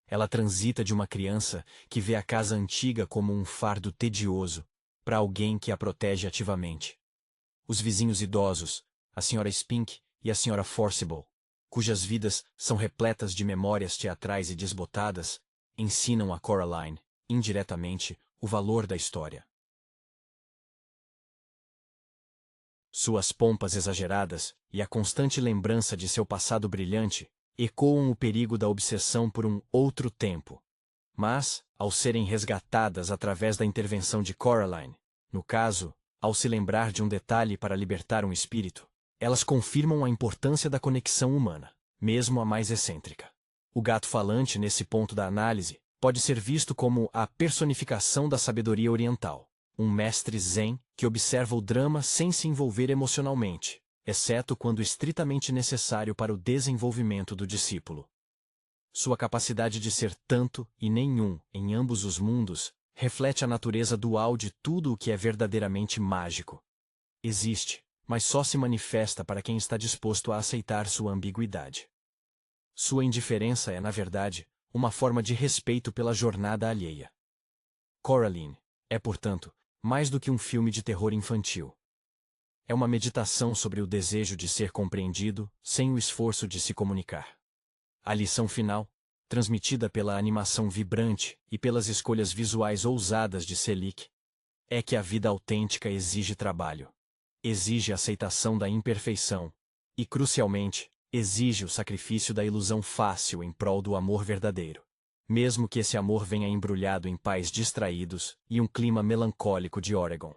Ela transita de uma criança que vê a casa antiga como um fardo tedioso, para alguém que a protege ativamente. Os vizinhos idosos, a Sra. Spink e a Sra. Forcible, cujas vidas são repletas de memórias teatrais e desbotadas, ensinam a Coraline, indiretamente, o valor da história. Suas pompas exageradas e a constante lembrança de seu passado brilhante ecoam o perigo da obsessão por um outro tempo. Mas, ao serem resgatadas através da intervenção de Coraline, no caso, ao se lembrar de um detalhe para libertar um espírito, elas confirmam a importância da conexão humana, mesmo a mais excêntrica. O gato falante, nesse ponto da análise, pode ser visto como a personificação da sabedoria oriental. Um mestre zen que observa o drama sem se envolver emocionalmente, exceto quando estritamente necessário para o desenvolvimento do discípulo. Sua capacidade de ser tanto e nenhum em ambos os mundos reflete a natureza dual de tudo o que é verdadeiramente mágico. Existe, mas só se manifesta para quem está disposto a aceitar sua ambiguidade. Sua indiferença é, na verdade, uma forma de respeito pela jornada alheia. Coraline é, portanto, mais do que um filme de terror infantil. É uma meditação sobre o desejo de ser compreendido, sem o esforço de se comunicar. A lição final, transmitida pela animação vibrante e pelas escolhas visuais ousadas de Selick, é que a vida autêntica exige trabalho. Exige aceitação da imperfeição. E, crucialmente, exige o sacrifício da ilusão fácil em prol do amor verdadeiro. Mesmo que esse amor venha embrulhado em pais distraídos e um clima melancólico de Oregon.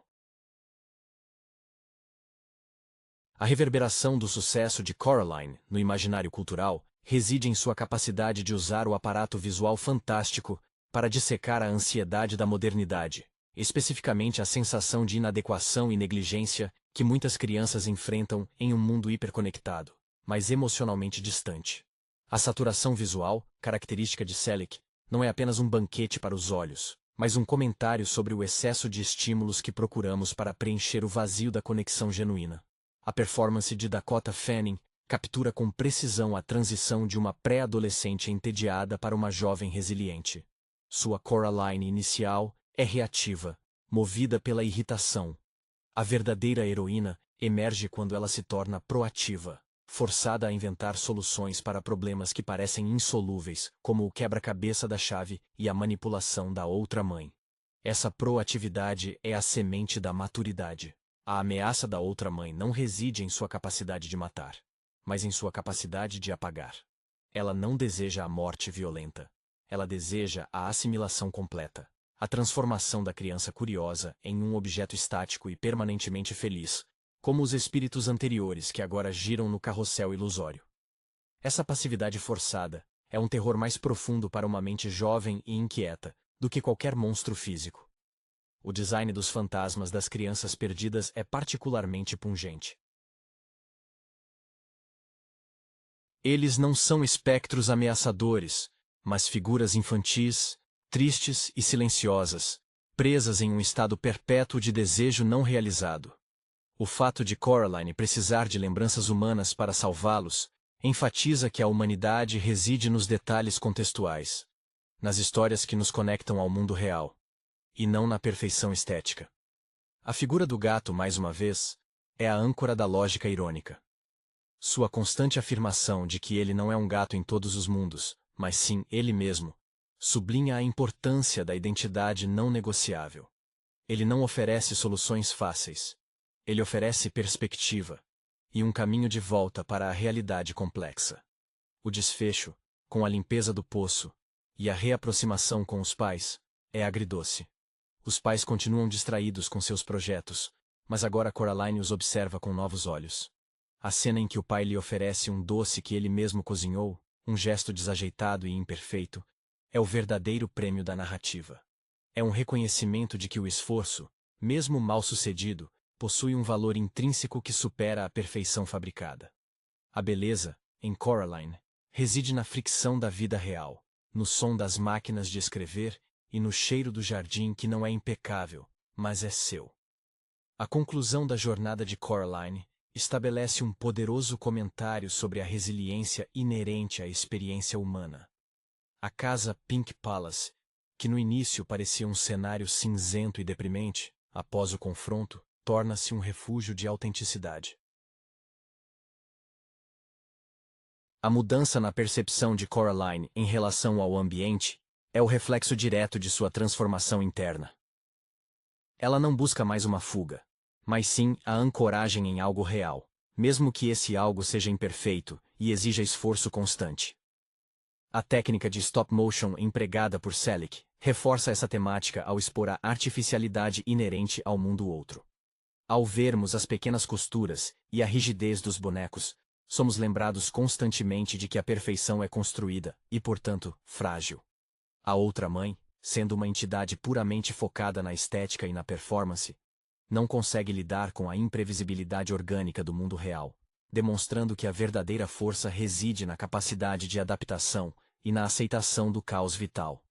A reverberação do sucesso de Coraline no imaginário cultural reside em sua capacidade de usar o aparato visual fantástico para dissecar a ansiedade da modernidade, especificamente a sensação de inadequação e negligência que muitas crianças enfrentam em um mundo hiperconectado, mas emocionalmente distante. A saturação visual, característica de Selick, não é apenas um banquete para os olhos, mas um comentário sobre o excesso de estímulos que procuramos para preencher o vazio da conexão genuína. A performance de Dakota Fanning captura com precisão a transição de uma pré-adolescente entediada para uma jovem resiliente. Sua Coraline inicial é reativa, movida pela irritação. A verdadeira heroína emerge quando ela se torna proativa, forçada a inventar soluções para problemas que parecem insolúveis, como o quebra-cabeça da chave e a manipulação da outra mãe. Essa proatividade é a semente da maturidade. A ameaça da outra mãe não reside em sua capacidade de matar, mas em sua capacidade de apagar. Ela não deseja a morte violenta. Ela deseja a assimilação completa, a transformação da criança curiosa em um objeto estático e permanentemente feliz, como os espíritos anteriores que agora giram no carrossel ilusório. Essa passividade forçada é um terror mais profundo para uma mente jovem e inquieta do que qualquer monstro físico. O design dos fantasmas das crianças perdidas é particularmente pungente. Eles não são espectros ameaçadores, mas figuras infantis, tristes e silenciosas, presas em um estado perpétuo de desejo não realizado. O fato de Coraline precisar de lembranças humanas para salvá-los enfatiza que a humanidade reside nos detalhes contextuais, nas histórias que nos conectam ao mundo real, e não na perfeição estética. A figura do gato, mais uma vez, é a âncora da lógica irônica. Sua constante afirmação de que ele não é um gato em todos os mundos, mas sim ele mesmo, sublinha a importância da identidade não negociável. Ele não oferece soluções fáceis. Ele oferece perspectiva e um caminho de volta para a realidade complexa. O desfecho, com a limpeza do poço e a reaproximação com os pais, é agridoce. Os pais continuam distraídos com seus projetos, mas agora Coraline os observa com novos olhos. A cena em que o pai lhe oferece um doce que ele mesmo cozinhou, um gesto desajeitado e imperfeito, é o verdadeiro prêmio da narrativa. É um reconhecimento de que o esforço, mesmo mal sucedido, possui um valor intrínseco que supera a perfeição fabricada. A beleza, em Coraline, reside na fricção da vida real, no som das máquinas de escrever e no cheiro do jardim que não é impecável, mas é seu. A conclusão da jornada de Coraline estabelece um poderoso comentário sobre a resiliência inerente à experiência humana. A casa Pink Palace, que no início parecia um cenário cinzento e deprimente, após o confronto, torna-se um refúgio de autenticidade. A mudança na percepção de Coraline em relação ao ambiente é o reflexo direto de sua transformação interna. Ela não busca mais uma fuga, mas sim a ancoragem em algo real, mesmo que esse algo seja imperfeito e exija esforço constante. A técnica de stop motion empregada por Selick reforça essa temática ao expor a artificialidade inerente ao mundo outro. Ao vermos as pequenas costuras e a rigidez dos bonecos, somos lembrados constantemente de que a perfeição é construída e, portanto, frágil. A outra mãe, sendo uma entidade puramente focada na estética e na performance, não consegue lidar com a imprevisibilidade orgânica do mundo real, demonstrando que a verdadeira força reside na capacidade de adaptação e na aceitação do caos vital.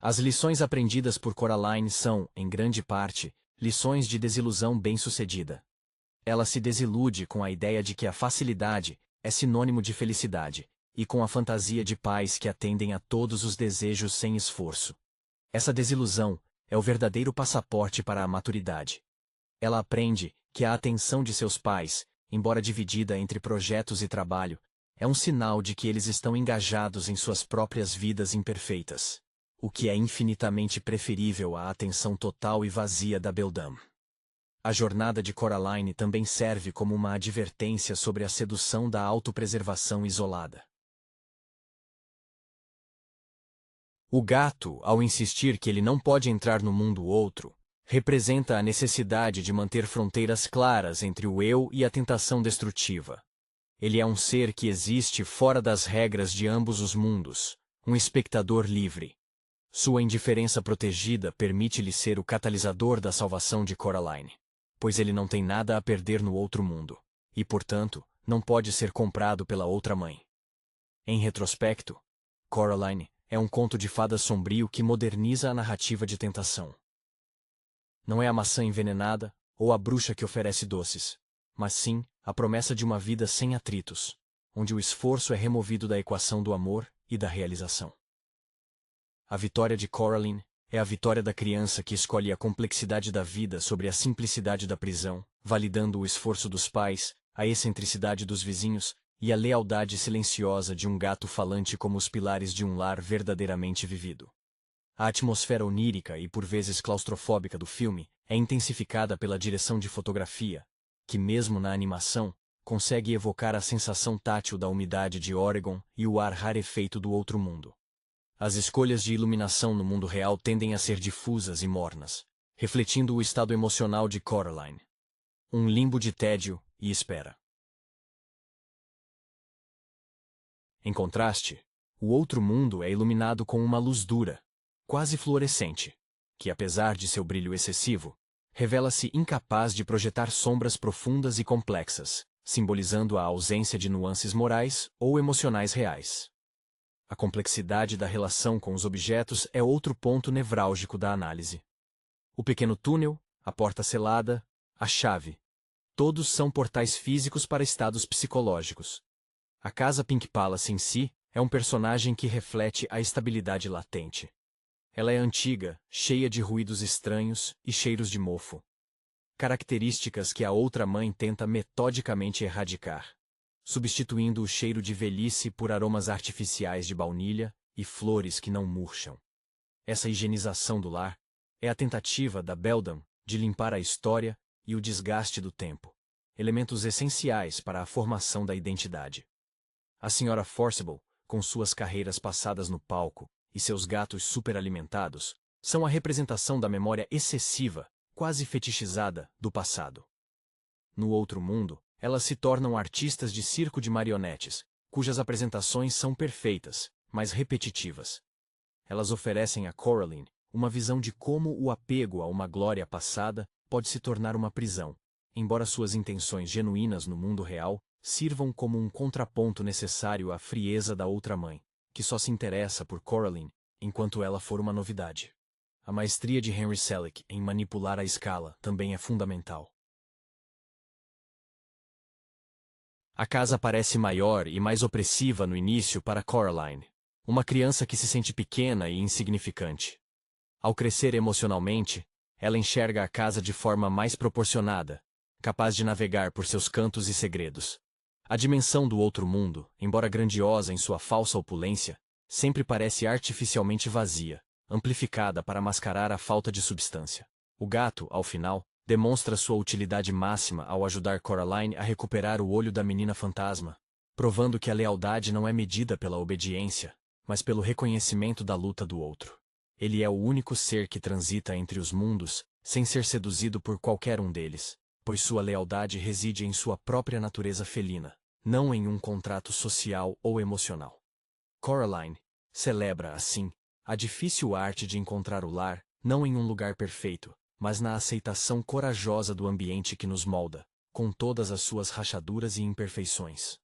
As lições aprendidas por Coraline são, em grande parte, lições de desilusão bem-sucedida. Ela se desilude com a ideia de que a facilidade é sinônimo de felicidade, e com a fantasia de pais que atendem a todos os desejos sem esforço. Essa desilusão é o verdadeiro passaporte para a maturidade. Ela aprende que a atenção de seus pais, embora dividida entre projetos e trabalho, é um sinal de que eles estão engajados em suas próprias vidas imperfeitas, o que é infinitamente preferível à atenção total e vazia da beldam. A jornada de Coraline também serve como uma advertência sobre a sedução da autopreservação isolada. O gato, ao insistir que ele não pode entrar no mundo outro, representa a necessidade de manter fronteiras claras entre o eu e a tentação destrutiva. Ele é um ser que existe fora das regras de ambos os mundos, um espectador livre. Sua indiferença protegida permite-lhe ser o catalisador da salvação de Coraline, pois ele não tem nada a perder no outro mundo, e, portanto, não pode ser comprado pela outra mãe. Em retrospecto, Coraline é um conto de fadas sombrio que moderniza a narrativa de tentação. Não é a maçã envenenada ou a bruxa que oferece doces, mas sim a promessa de uma vida sem atritos, onde o esforço é removido da equação do amor e da realização. A vitória de Coraline é a vitória da criança que escolhe a complexidade da vida sobre a simplicidade da prisão, validando o esforço dos pais, a excentricidade dos vizinhos e a lealdade silenciosa de um gato falante como os pilares de um lar verdadeiramente vivido. A atmosfera onírica e por vezes claustrofóbica do filme é intensificada pela direção de fotografia, que mesmo na animação, consegue evocar a sensação tátil da umidade de Oregon e o ar rarefeito do outro mundo. As escolhas de iluminação no mundo real tendem a ser difusas e mornas, refletindo o estado emocional de Coraline. Um limbo de tédio e espera. Em contraste, o outro mundo é iluminado com uma luz dura, quase fluorescente, que apesar de seu brilho excessivo, revela-se incapaz de projetar sombras profundas e complexas, simbolizando a ausência de nuances morais ou emocionais reais. A complexidade da relação com os objetos é outro ponto nevrálgico da análise. O pequeno túnel, a porta selada, a chave. Todos são portais físicos para estados psicológicos. A casa Pink Palace em si é um personagem que reflete a estabilidade latente. Ela é antiga, cheia de ruídos estranhos e cheiros de mofo. Características que a outra mãe tenta metodicamente erradicar, substituindo o cheiro de velhice por aromas artificiais de baunilha e flores que não murcham. Essa higienização do lar é a tentativa da beldam de limpar a história e o desgaste do tempo, elementos essenciais para a formação da identidade. A Sra. Forcible, com suas carreiras passadas no palco e seus gatos superalimentados, são a representação da memória excessiva, quase fetichizada, do passado. No outro mundo, elas se tornam artistas de circo de marionetes, cujas apresentações são perfeitas, mas repetitivas. Elas oferecem a Coraline uma visão de como o apego a uma glória passada pode se tornar uma prisão, embora suas intenções genuínas no mundo real sirvam como um contraponto necessário à frieza da outra mãe, que só se interessa por Coraline enquanto ela for uma novidade. A maestria de Henry Selick em manipular a escala também é fundamental. A casa parece maior e mais opressiva no início para Coraline, uma criança que se sente pequena e insignificante. Ao crescer emocionalmente, ela enxerga a casa de forma mais proporcionada, capaz de navegar por seus cantos e segredos. A dimensão do outro mundo, embora grandiosa em sua falsa opulência, sempre parece artificialmente vazia, amplificada para mascarar a falta de substância. O gato, ao final, demonstra sua utilidade máxima ao ajudar Coraline a recuperar o olho da menina fantasma, provando que a lealdade não é medida pela obediência, mas pelo reconhecimento da luta do outro. Ele é o único ser que transita entre os mundos, sem ser seduzido por qualquer um deles, pois sua lealdade reside em sua própria natureza felina, não em um contrato social ou emocional. Coraline celebra, assim, a difícil arte de encontrar o lar, não em um lugar perfeito, mas na aceitação corajosa do ambiente que nos molda, com todas as suas rachaduras e imperfeições.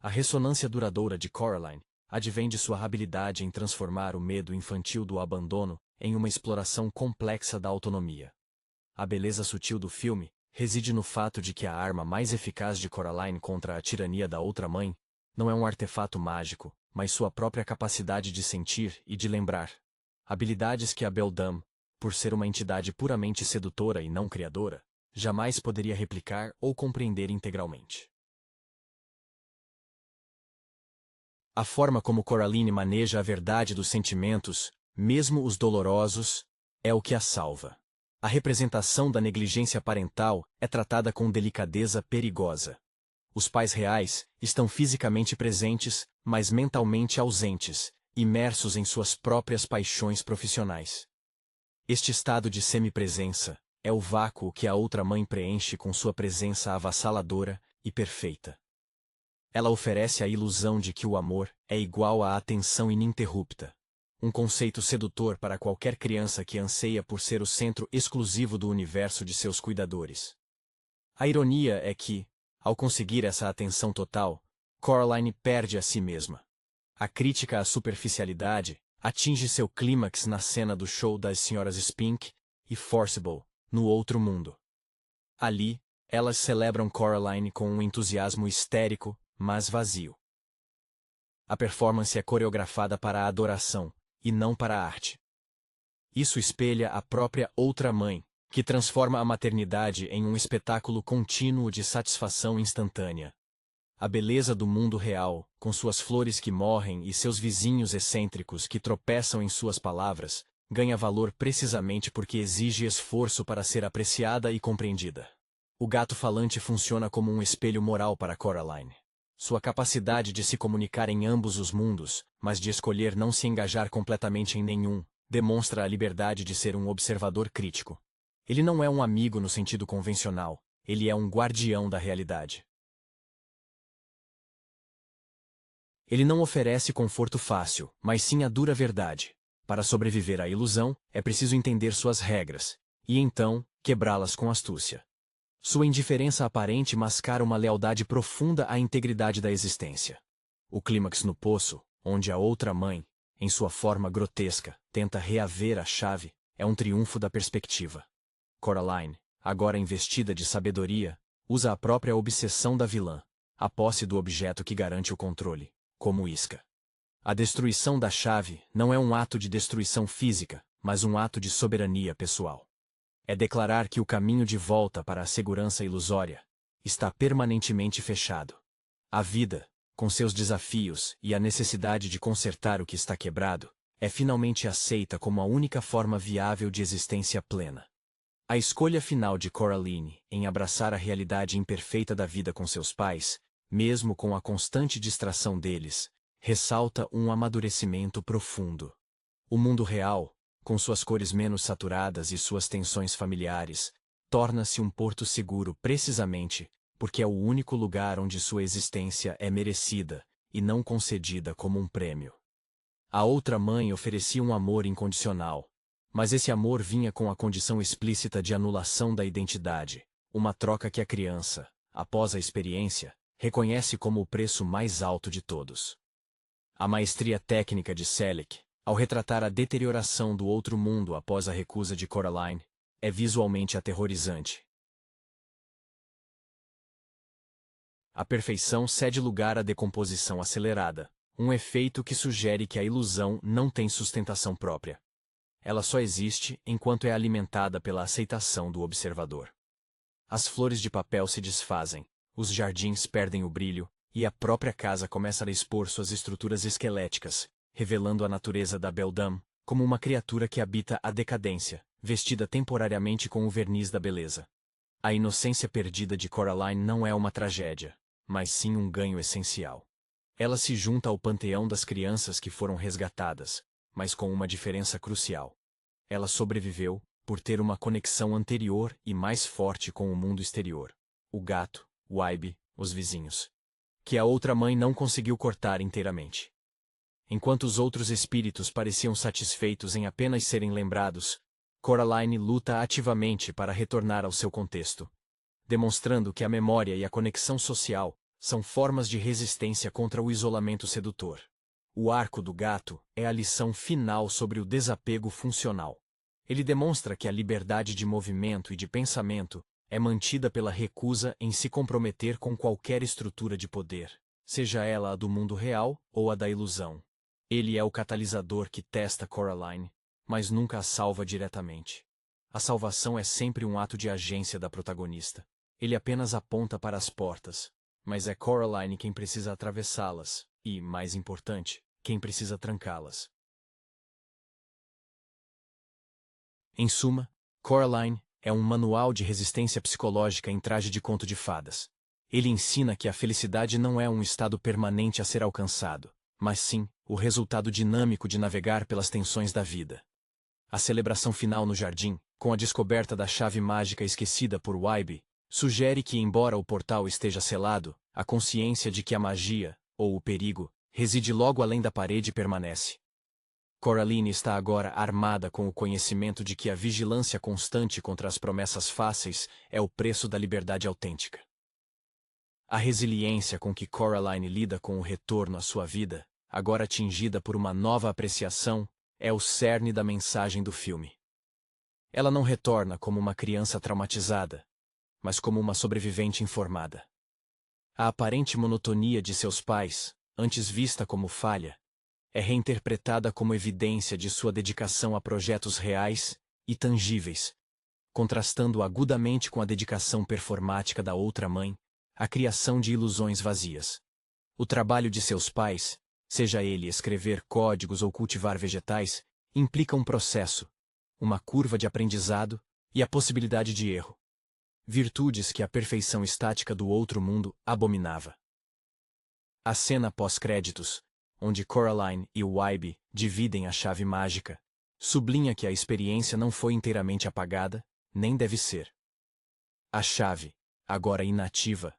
A ressonância duradoura de Coraline advém de sua habilidade em transformar o medo infantil do abandono em uma exploração complexa da autonomia. A beleza sutil do filme reside no fato de que a arma mais eficaz de Coraline contra a tirania da outra mãe não é um artefato mágico, mas sua própria capacidade de sentir e de lembrar. Habilidades que a beldam, por ser uma entidade puramente sedutora e não criadora, jamais poderia replicar ou compreender integralmente. A forma como Coraline maneja a verdade dos sentimentos, mesmo os dolorosos, é o que a salva. A representação da negligência parental é tratada com delicadeza perigosa. Os pais reais estão fisicamente presentes, mas mentalmente ausentes, imersos em suas próprias paixões profissionais. Este estado de semipresença é o vácuo que a outra mãe preenche com sua presença avassaladora e perfeita. Ela oferece a ilusão de que o amor é igual à atenção ininterrupta, um conceito sedutor para qualquer criança que anseia por ser o centro exclusivo do universo de seus cuidadores. A ironia é que, ao conseguir essa atenção total, Coraline perde a si mesma. A crítica à superficialidade atinge seu clímax na cena do show das senhoras Spink e Forcible, no outro mundo. Ali, elas celebram Coraline com um entusiasmo histérico, mas vazio. A performance é coreografada para a adoração, e não para a arte. Isso espelha a própria outra mãe, que transforma a maternidade em um espetáculo contínuo de satisfação instantânea. A beleza do mundo real, com suas flores que morrem e seus vizinhos excêntricos que tropeçam em suas palavras, ganha valor precisamente porque exige esforço para ser apreciada e compreendida. O gato falante funciona como um espelho moral para Coraline. Sua capacidade de se comunicar em ambos os mundos, mas de escolher não se engajar completamente em nenhum, demonstra a liberdade de ser um observador crítico. Ele não é um amigo no sentido convencional, ele é um guardião da realidade. Ele não oferece conforto fácil, mas sim a dura verdade. Para sobreviver à ilusão, é preciso entender suas regras, e então, quebrá-las com astúcia. Sua indiferença aparente mascara uma lealdade profunda à integridade da existência. O clímax no poço, onde a outra mãe, em sua forma grotesca, tenta reaver a chave, é um triunfo da perspectiva. Coraline, agora investida de sabedoria, usa a própria obsessão da vilã, a posse do objeto que garante o controle, como isca. A destruição da chave não é um ato de destruição física, mas um ato de soberania pessoal. É declarar que o caminho de volta para a segurança ilusória está permanentemente fechado. A vida, com seus desafios e a necessidade de consertar o que está quebrado, é finalmente aceita como a única forma viável de existência plena. A escolha final de Coraline em abraçar a realidade imperfeita da vida com seus pais, mesmo com a constante distração deles, ressalta um amadurecimento profundo. O mundo real, com suas cores menos saturadas e suas tensões familiares, torna-se um porto seguro precisamente porque é o único lugar onde sua existência é merecida e não concedida como um prêmio. A outra mãe oferecia um amor incondicional, mas esse amor vinha com a condição explícita de anulação da identidade, uma troca que a criança, após a experiência, reconhece como o preço mais alto de todos. A maestria técnica de Selick, ao retratar a deterioração do outro mundo após a recusa de Coraline, é visualmente aterrorizante. A perfeição cede lugar à decomposição acelerada, um efeito que sugere que a ilusão não tem sustentação própria. Ela só existe enquanto é alimentada pela aceitação do observador. As flores de papel se desfazem, os jardins perdem o brilho, e a própria casa começa a expor suas estruturas esqueléticas, revelando a natureza da beldame como uma criatura que habita a decadência, vestida temporariamente com o verniz da beleza. A inocência perdida de Coraline não é uma tragédia, mas sim um ganho essencial. Ela se junta ao panteão das crianças que foram resgatadas, mas com uma diferença crucial. Ela sobreviveu por ter uma conexão anterior e mais forte com o mundo exterior. O gato, o Ibe, os vizinhos. Que a outra mãe não conseguiu cortar inteiramente. Enquanto os outros espíritos pareciam satisfeitos em apenas serem lembrados, Coraline luta ativamente para retornar ao seu contexto, demonstrando que a memória e a conexão social são formas de resistência contra o isolamento sedutor. O arco do gato é a lição final sobre o desapego funcional. Ele demonstra que a liberdade de movimento e de pensamento é mantida pela recusa em se comprometer com qualquer estrutura de poder, seja ela a do mundo real ou a da ilusão. Ele é o catalisador que testa Coraline, mas nunca a salva diretamente. A salvação é sempre um ato de agência da protagonista. Ele apenas aponta para as portas, mas é Coraline quem precisa atravessá-las e, mais importante, quem precisa trancá-las. Em suma, Coraline é um manual de resistência psicológica em traje de conto de fadas. Ele ensina que a felicidade não é um estado permanente a ser alcançado, mas sim o resultado dinâmico de navegar pelas tensões da vida. A celebração final no jardim, com a descoberta da chave mágica esquecida por Wybie, sugere que, embora o portal esteja selado, a consciência de que a magia, ou o perigo, reside logo além da parede permanece. Coraline está agora armada com o conhecimento de que a vigilância constante contra as promessas fáceis é o preço da liberdade autêntica. A resiliência com que Coraline lida com o retorno à sua vida, agora atingida por uma nova apreciação, é o cerne da mensagem do filme. Ela não retorna como uma criança traumatizada, mas como uma sobrevivente informada. A aparente monotonia de seus pais, antes vista como falha, é reinterpretada como evidência de sua dedicação a projetos reais e tangíveis, contrastando agudamente com a dedicação performática da outra mãe, a criação de ilusões vazias. O trabalho de seus pais, seja ele escrever códigos ou cultivar vegetais, implica um processo, uma curva de aprendizado e a possibilidade de erro. Virtudes que a perfeição estática do outro mundo abominava. A cena pós-créditos, onde Coraline e Wybie dividem a chave mágica, sublinha que a experiência não foi inteiramente apagada, nem deve ser. A chave, agora inativa,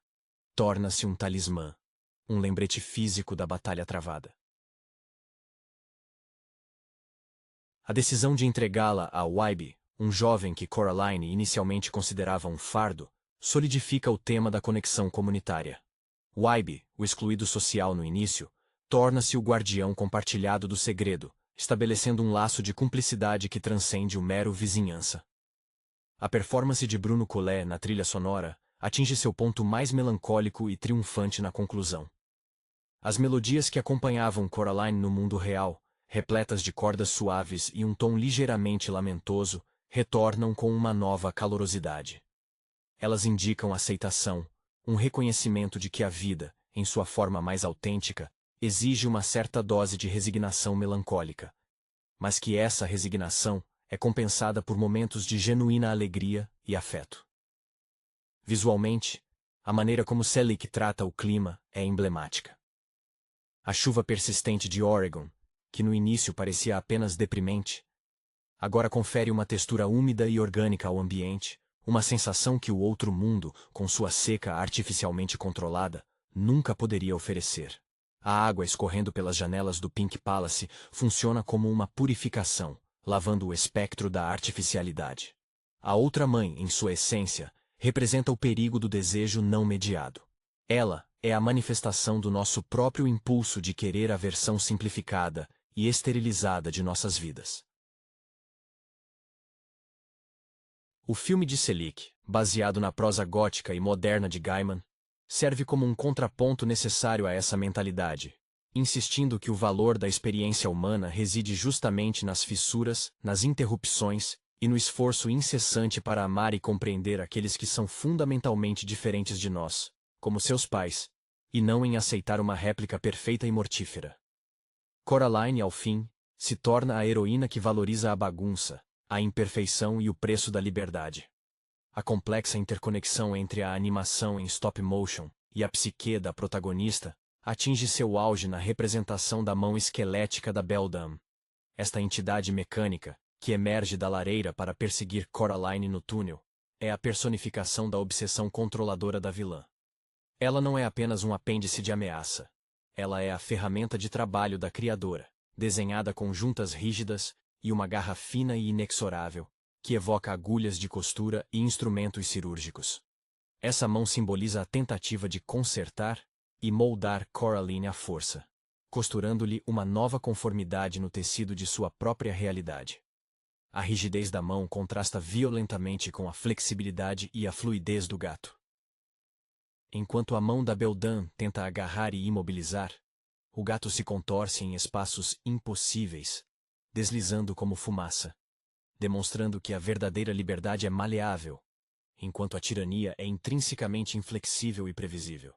torna-se um talismã, um lembrete físico da batalha travada. A decisão de entregá-la a Wybie, um jovem que Coraline inicialmente considerava um fardo, solidifica o tema da conexão comunitária. Wybie, o excluído social no início, torna-se o guardião compartilhado do segredo, estabelecendo um laço de cumplicidade que transcende o mero vizinhança. A performance de Bruno Collet na trilha sonora atinge seu ponto mais melancólico e triunfante na conclusão. As melodias que acompanhavam Coraline no mundo real, repletas de cordas suaves e um tom ligeiramente lamentoso, retornam com uma nova calorosidade. Elas indicam aceitação, um reconhecimento de que a vida, em sua forma mais autêntica, exige uma certa dose de resignação melancólica, mas que essa resignação é compensada por momentos de genuína alegria e afeto. Visualmente, a maneira como Selick trata o clima é emblemática. A chuva persistente de Oregon, que no início parecia apenas deprimente, agora confere uma textura úmida e orgânica ao ambiente, uma sensação que o outro mundo, com sua seca artificialmente controlada, nunca poderia oferecer. A água escorrendo pelas janelas do Pink Palace funciona como uma purificação, lavando o espectro da artificialidade. A outra mãe, em sua essência, representa o perigo do desejo não mediado. Ela é a manifestação do nosso próprio impulso de querer a versão simplificada e esterilizada de nossas vidas. O filme de Selick, baseado na prosa gótica e moderna de Gaiman, serve como um contraponto necessário a essa mentalidade, insistindo que o valor da experiência humana reside justamente nas fissuras, nas interrupções e no esforço incessante para amar e compreender aqueles que são fundamentalmente diferentes de nós, como seus pais, e não em aceitar uma réplica perfeita e mortífera. Coraline, ao fim, se torna a heroína que valoriza a bagunça, a imperfeição e o preço da liberdade. A complexa interconexão entre a animação em stop motion e a psique da protagonista atinge seu auge na representação da mão esquelética da Beldam. Esta entidade mecânica, que emerge da lareira para perseguir Coraline no túnel, é a personificação da obsessão controladora da vilã. Ela não é apenas um apêndice de ameaça. Ela é a ferramenta de trabalho da criadora, desenhada com juntas rígidas e uma garra fina e inexorável, que evoca agulhas de costura e instrumentos cirúrgicos. Essa mão simboliza a tentativa de consertar e moldar Coraline à força, costurando-lhe uma nova conformidade no tecido de sua própria realidade. A rigidez da mão contrasta violentamente com a flexibilidade e a fluidez do gato. Enquanto a mão da Beldam tenta agarrar e imobilizar, o gato se contorce em espaços impossíveis, deslizando como fumaça. demonstrando que a verdadeira liberdade é maleável, enquanto a tirania é intrinsecamente inflexível e previsível.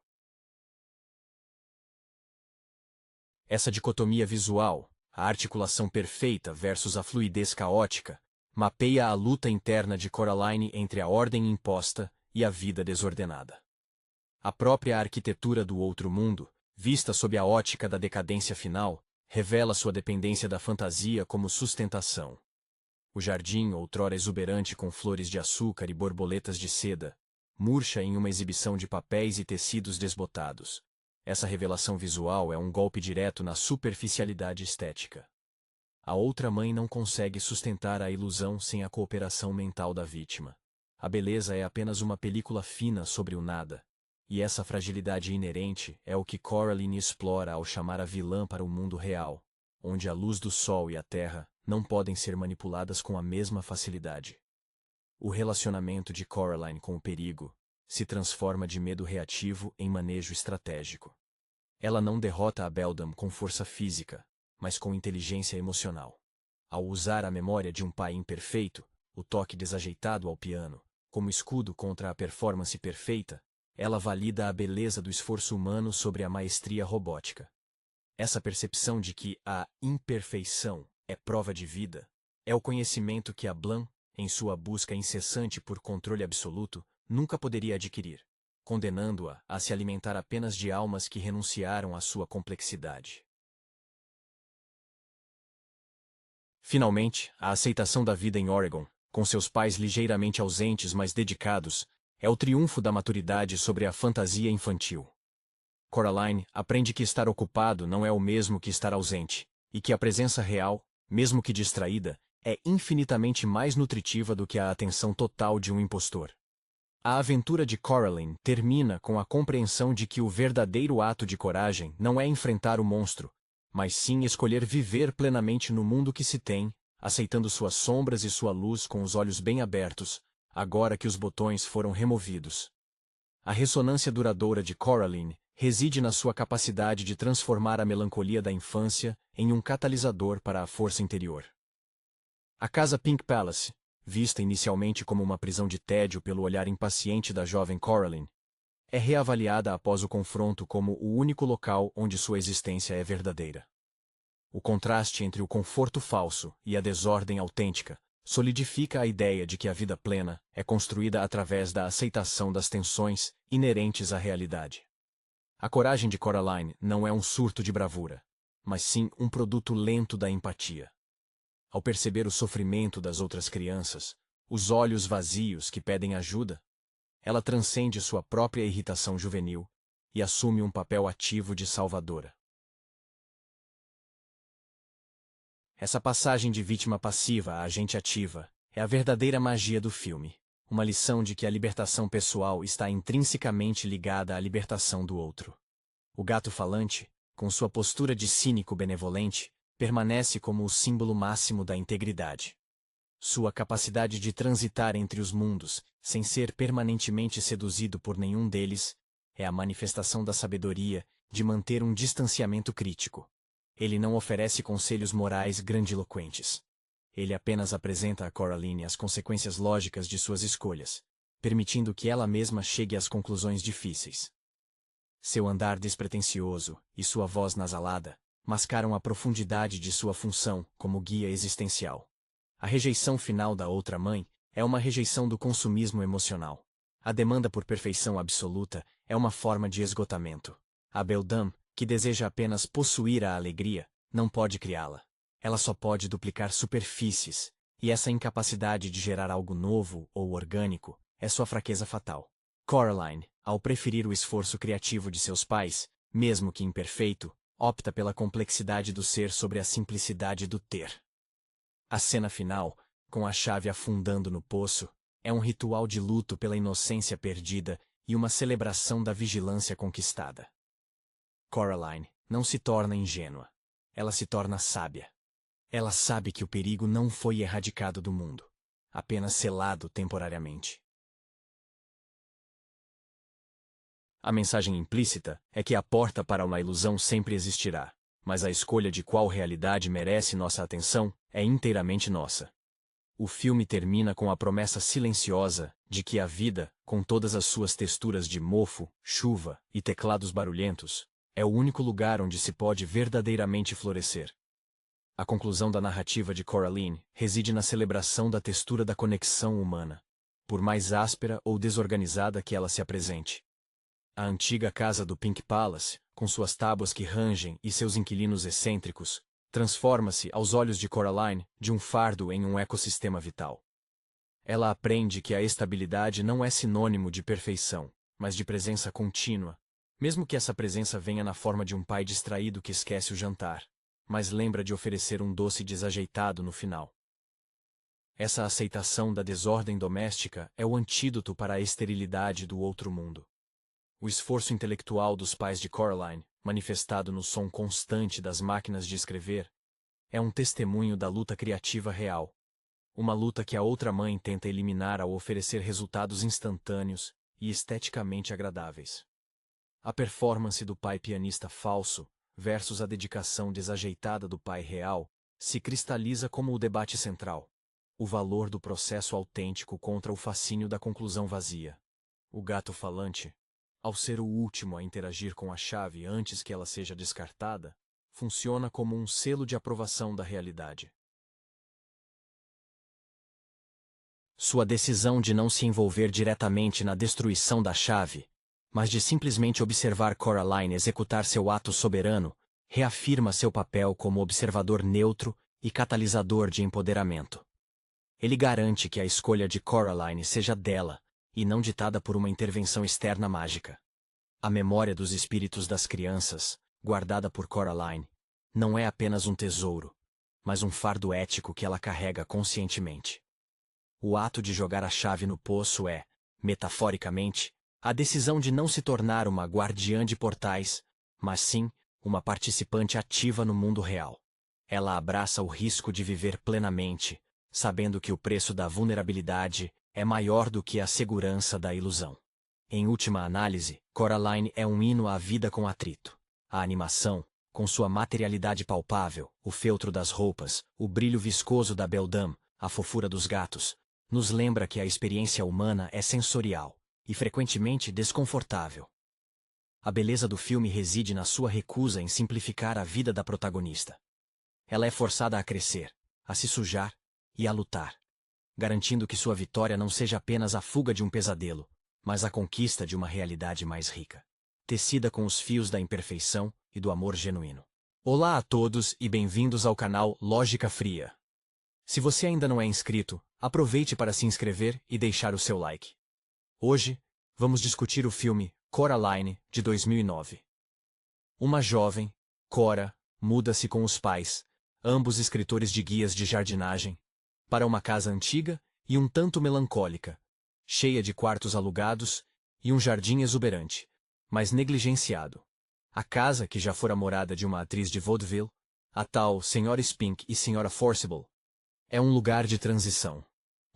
Essa dicotomia visual, a articulação perfeita versus a fluidez caótica, mapeia a luta interna de Coraline entre a ordem imposta e a vida desordenada. A própria arquitetura do outro mundo, vista sob a ótica da decadência final, revela sua dependência da fantasia como sustentação. O jardim, outrora exuberante com flores de açúcar e borboletas de seda, murcha em uma exibição de papéis e tecidos desbotados. Essa revelação visual é um golpe direto na superficialidade estética. A outra mãe não consegue sustentar a ilusão sem a cooperação mental da vítima. A beleza é apenas uma película fina sobre o nada, e essa fragilidade inerente é o que Coraline explora ao chamar a vilã para o mundo real, onde a luz do sol e a terra não podem ser manipuladas com a mesma facilidade. O relacionamento de Coraline com o perigo se transforma de medo reativo em manejo estratégico. Ela não derrota a Beldam com força física, mas com inteligência emocional. Ao usar a memória de um pai imperfeito, o toque desajeitado ao piano, como escudo contra a performance perfeita, ela valida a beleza do esforço humano sobre a maestria robótica. Essa percepção de que a imperfeição é prova de vida é o conhecimento que a Blanc, em sua busca incessante por controle absoluto, nunca poderia adquirir, condenando-a a se alimentar apenas de almas que renunciaram à sua complexidade. Finalmente, a aceitação da vida em Oregon, com seus pais ligeiramente ausentes mas dedicados, é o triunfo da maturidade sobre a fantasia infantil. Coraline aprende que estar ocupado não é o mesmo que estar ausente, e que a presença real, mesmo que distraída, é infinitamente mais nutritiva do que a atenção total de um impostor. A aventura de Coraline termina com a compreensão de que o verdadeiro ato de coragem não é enfrentar o monstro, mas sim escolher viver plenamente no mundo que se tem, aceitando suas sombras e sua luz com os olhos bem abertos, agora que os botões foram removidos. A ressonância duradoura de Coraline reside na sua capacidade de transformar a melancolia da infância em um catalisador para a força interior. A casa Pink Palace, vista inicialmente como uma prisão de tédio pelo olhar impaciente da jovem Coraline, é reavaliada após o confronto como o único local onde sua existência é verdadeira. O contraste entre o conforto falso e a desordem autêntica solidifica a ideia de que a vida plena é construída através da aceitação das tensões inerentes à realidade. A coragem de Coraline não é um surto de bravura, mas sim um produto lento da empatia. Ao perceber o sofrimento das outras crianças, os olhos vazios que pedem ajuda, ela transcende sua própria irritação juvenil e assume um papel ativo de salvadora. Essa passagem de vítima passiva a agente ativa é a verdadeira magia do filme, uma lição de que a libertação pessoal está intrinsecamente ligada à libertação do outro. O gato falante, com sua postura de cínico benevolente, permanece como o símbolo máximo da integridade. Sua capacidade de transitar entre os mundos, sem ser permanentemente seduzido por nenhum deles, é a manifestação da sabedoria de manter um distanciamento crítico. Ele não oferece conselhos morais grandiloquentes. Ele apenas apresenta a Coraline as consequências lógicas de suas escolhas, permitindo que ela mesma chegue às conclusões difíceis. Seu andar despretensioso e sua voz nasalada mascaram a profundidade de sua função como guia existencial. A rejeição final da outra mãe é uma rejeição do consumismo emocional. A demanda por perfeição absoluta é uma forma de esgotamento. A Beldam, que deseja apenas possuir a alegria, não pode criá-la. Ela só pode duplicar superfícies, e essa incapacidade de gerar algo novo ou orgânico é sua fraqueza fatal. Coraline, ao preferir o esforço criativo de seus pais, mesmo que imperfeito, opta pela complexidade do ser sobre a simplicidade do ter. A cena final, com a chave afundando no poço, é um ritual de luto pela inocência perdida e uma celebração da vigilância conquistada. Coraline não se torna ingênua. Ela se torna sábia. Ela sabe que o perigo não foi erradicado do mundo, apenas selado temporariamente. A mensagem implícita é que a porta para uma ilusão sempre existirá, mas a escolha de qual realidade merece nossa atenção é inteiramente nossa. O filme termina com a promessa silenciosa de que a vida, com todas as suas texturas de mofo, chuva e teclados barulhentos, é o único lugar onde se pode verdadeiramente florescer. A conclusão da narrativa de Coraline reside na celebração da textura da conexão humana, por mais áspera ou desorganizada que ela se apresente. A antiga casa do Pink Palace, com suas tábuas que rangem e seus inquilinos excêntricos, transforma-se, aos olhos de Coraline, de um fardo em um ecossistema vital. Ela aprende que a estabilidade não é sinônimo de perfeição, mas de presença contínua, mesmo que essa presença venha na forma de um pai distraído que esquece o jantar, mas lembra de oferecer um doce desajeitado no final. Essa aceitação da desordem doméstica é o antídoto para a esterilidade do outro mundo. O esforço intelectual dos pais de Coraline, manifestado no som constante das máquinas de escrever, é um testemunho da luta criativa real. Uma luta que a outra mãe tenta eliminar ao oferecer resultados instantâneos e esteticamente agradáveis. A performance do pai pianista falso versus a dedicação desajeitada do pai real se cristaliza como o debate central. O valor do processo autêntico contra o fascínio da conclusão vazia. O gato falante, ao ser o último a interagir com a chave antes que ela seja descartada, funciona como um selo de aprovação da realidade. Sua decisão de não se envolver diretamente na destruição da chave, mas de simplesmente observar Coraline executar seu ato soberano, reafirma seu papel como observador neutro e catalisador de empoderamento. Ele garante que a escolha de Coraline seja dela, e não ditada por uma intervenção externa mágica. A memória dos espíritos das crianças, guardada por Coraline, não é apenas um tesouro, mas um fardo ético que ela carrega conscientemente. O ato de jogar a chave no poço é, metaforicamente, a decisão de não se tornar uma guardiã de portais, mas sim uma participante ativa no mundo real. Ela abraça o risco de viver plenamente, sabendo que o preço da vulnerabilidade é maior do que a segurança da ilusão. Em última análise, Coraline é um hino à vida com atrito. A animação, com sua materialidade palpável, o feltro das roupas, o brilho viscoso da beldame, a fofura dos gatos, nos lembra que a experiência humana é sensorial e frequentemente desconfortável. A beleza do filme reside na sua recusa em simplificar a vida da protagonista. Ela é forçada a crescer, a se sujar e a lutar, garantindo que sua vitória não seja apenas a fuga de um pesadelo, mas a conquista de uma realidade mais rica, tecida com os fios da imperfeição e do amor genuíno. Olá a todos e bem-vindos ao canal Lógica Fria. Se você ainda não é inscrito, aproveite para se inscrever e deixar o seu like. Hoje, vamos discutir o filme Coraline, de 2009. Uma jovem, Cora, muda-se com os pais, ambos escritores de guias de jardinagem, para uma casa antiga e um tanto melancólica, cheia de quartos alugados e um jardim exuberante, mas negligenciado. A casa, que já fora morada de uma atriz de vaudeville, a tal Sra. Spink e Sra. Forcible, é um lugar de transição.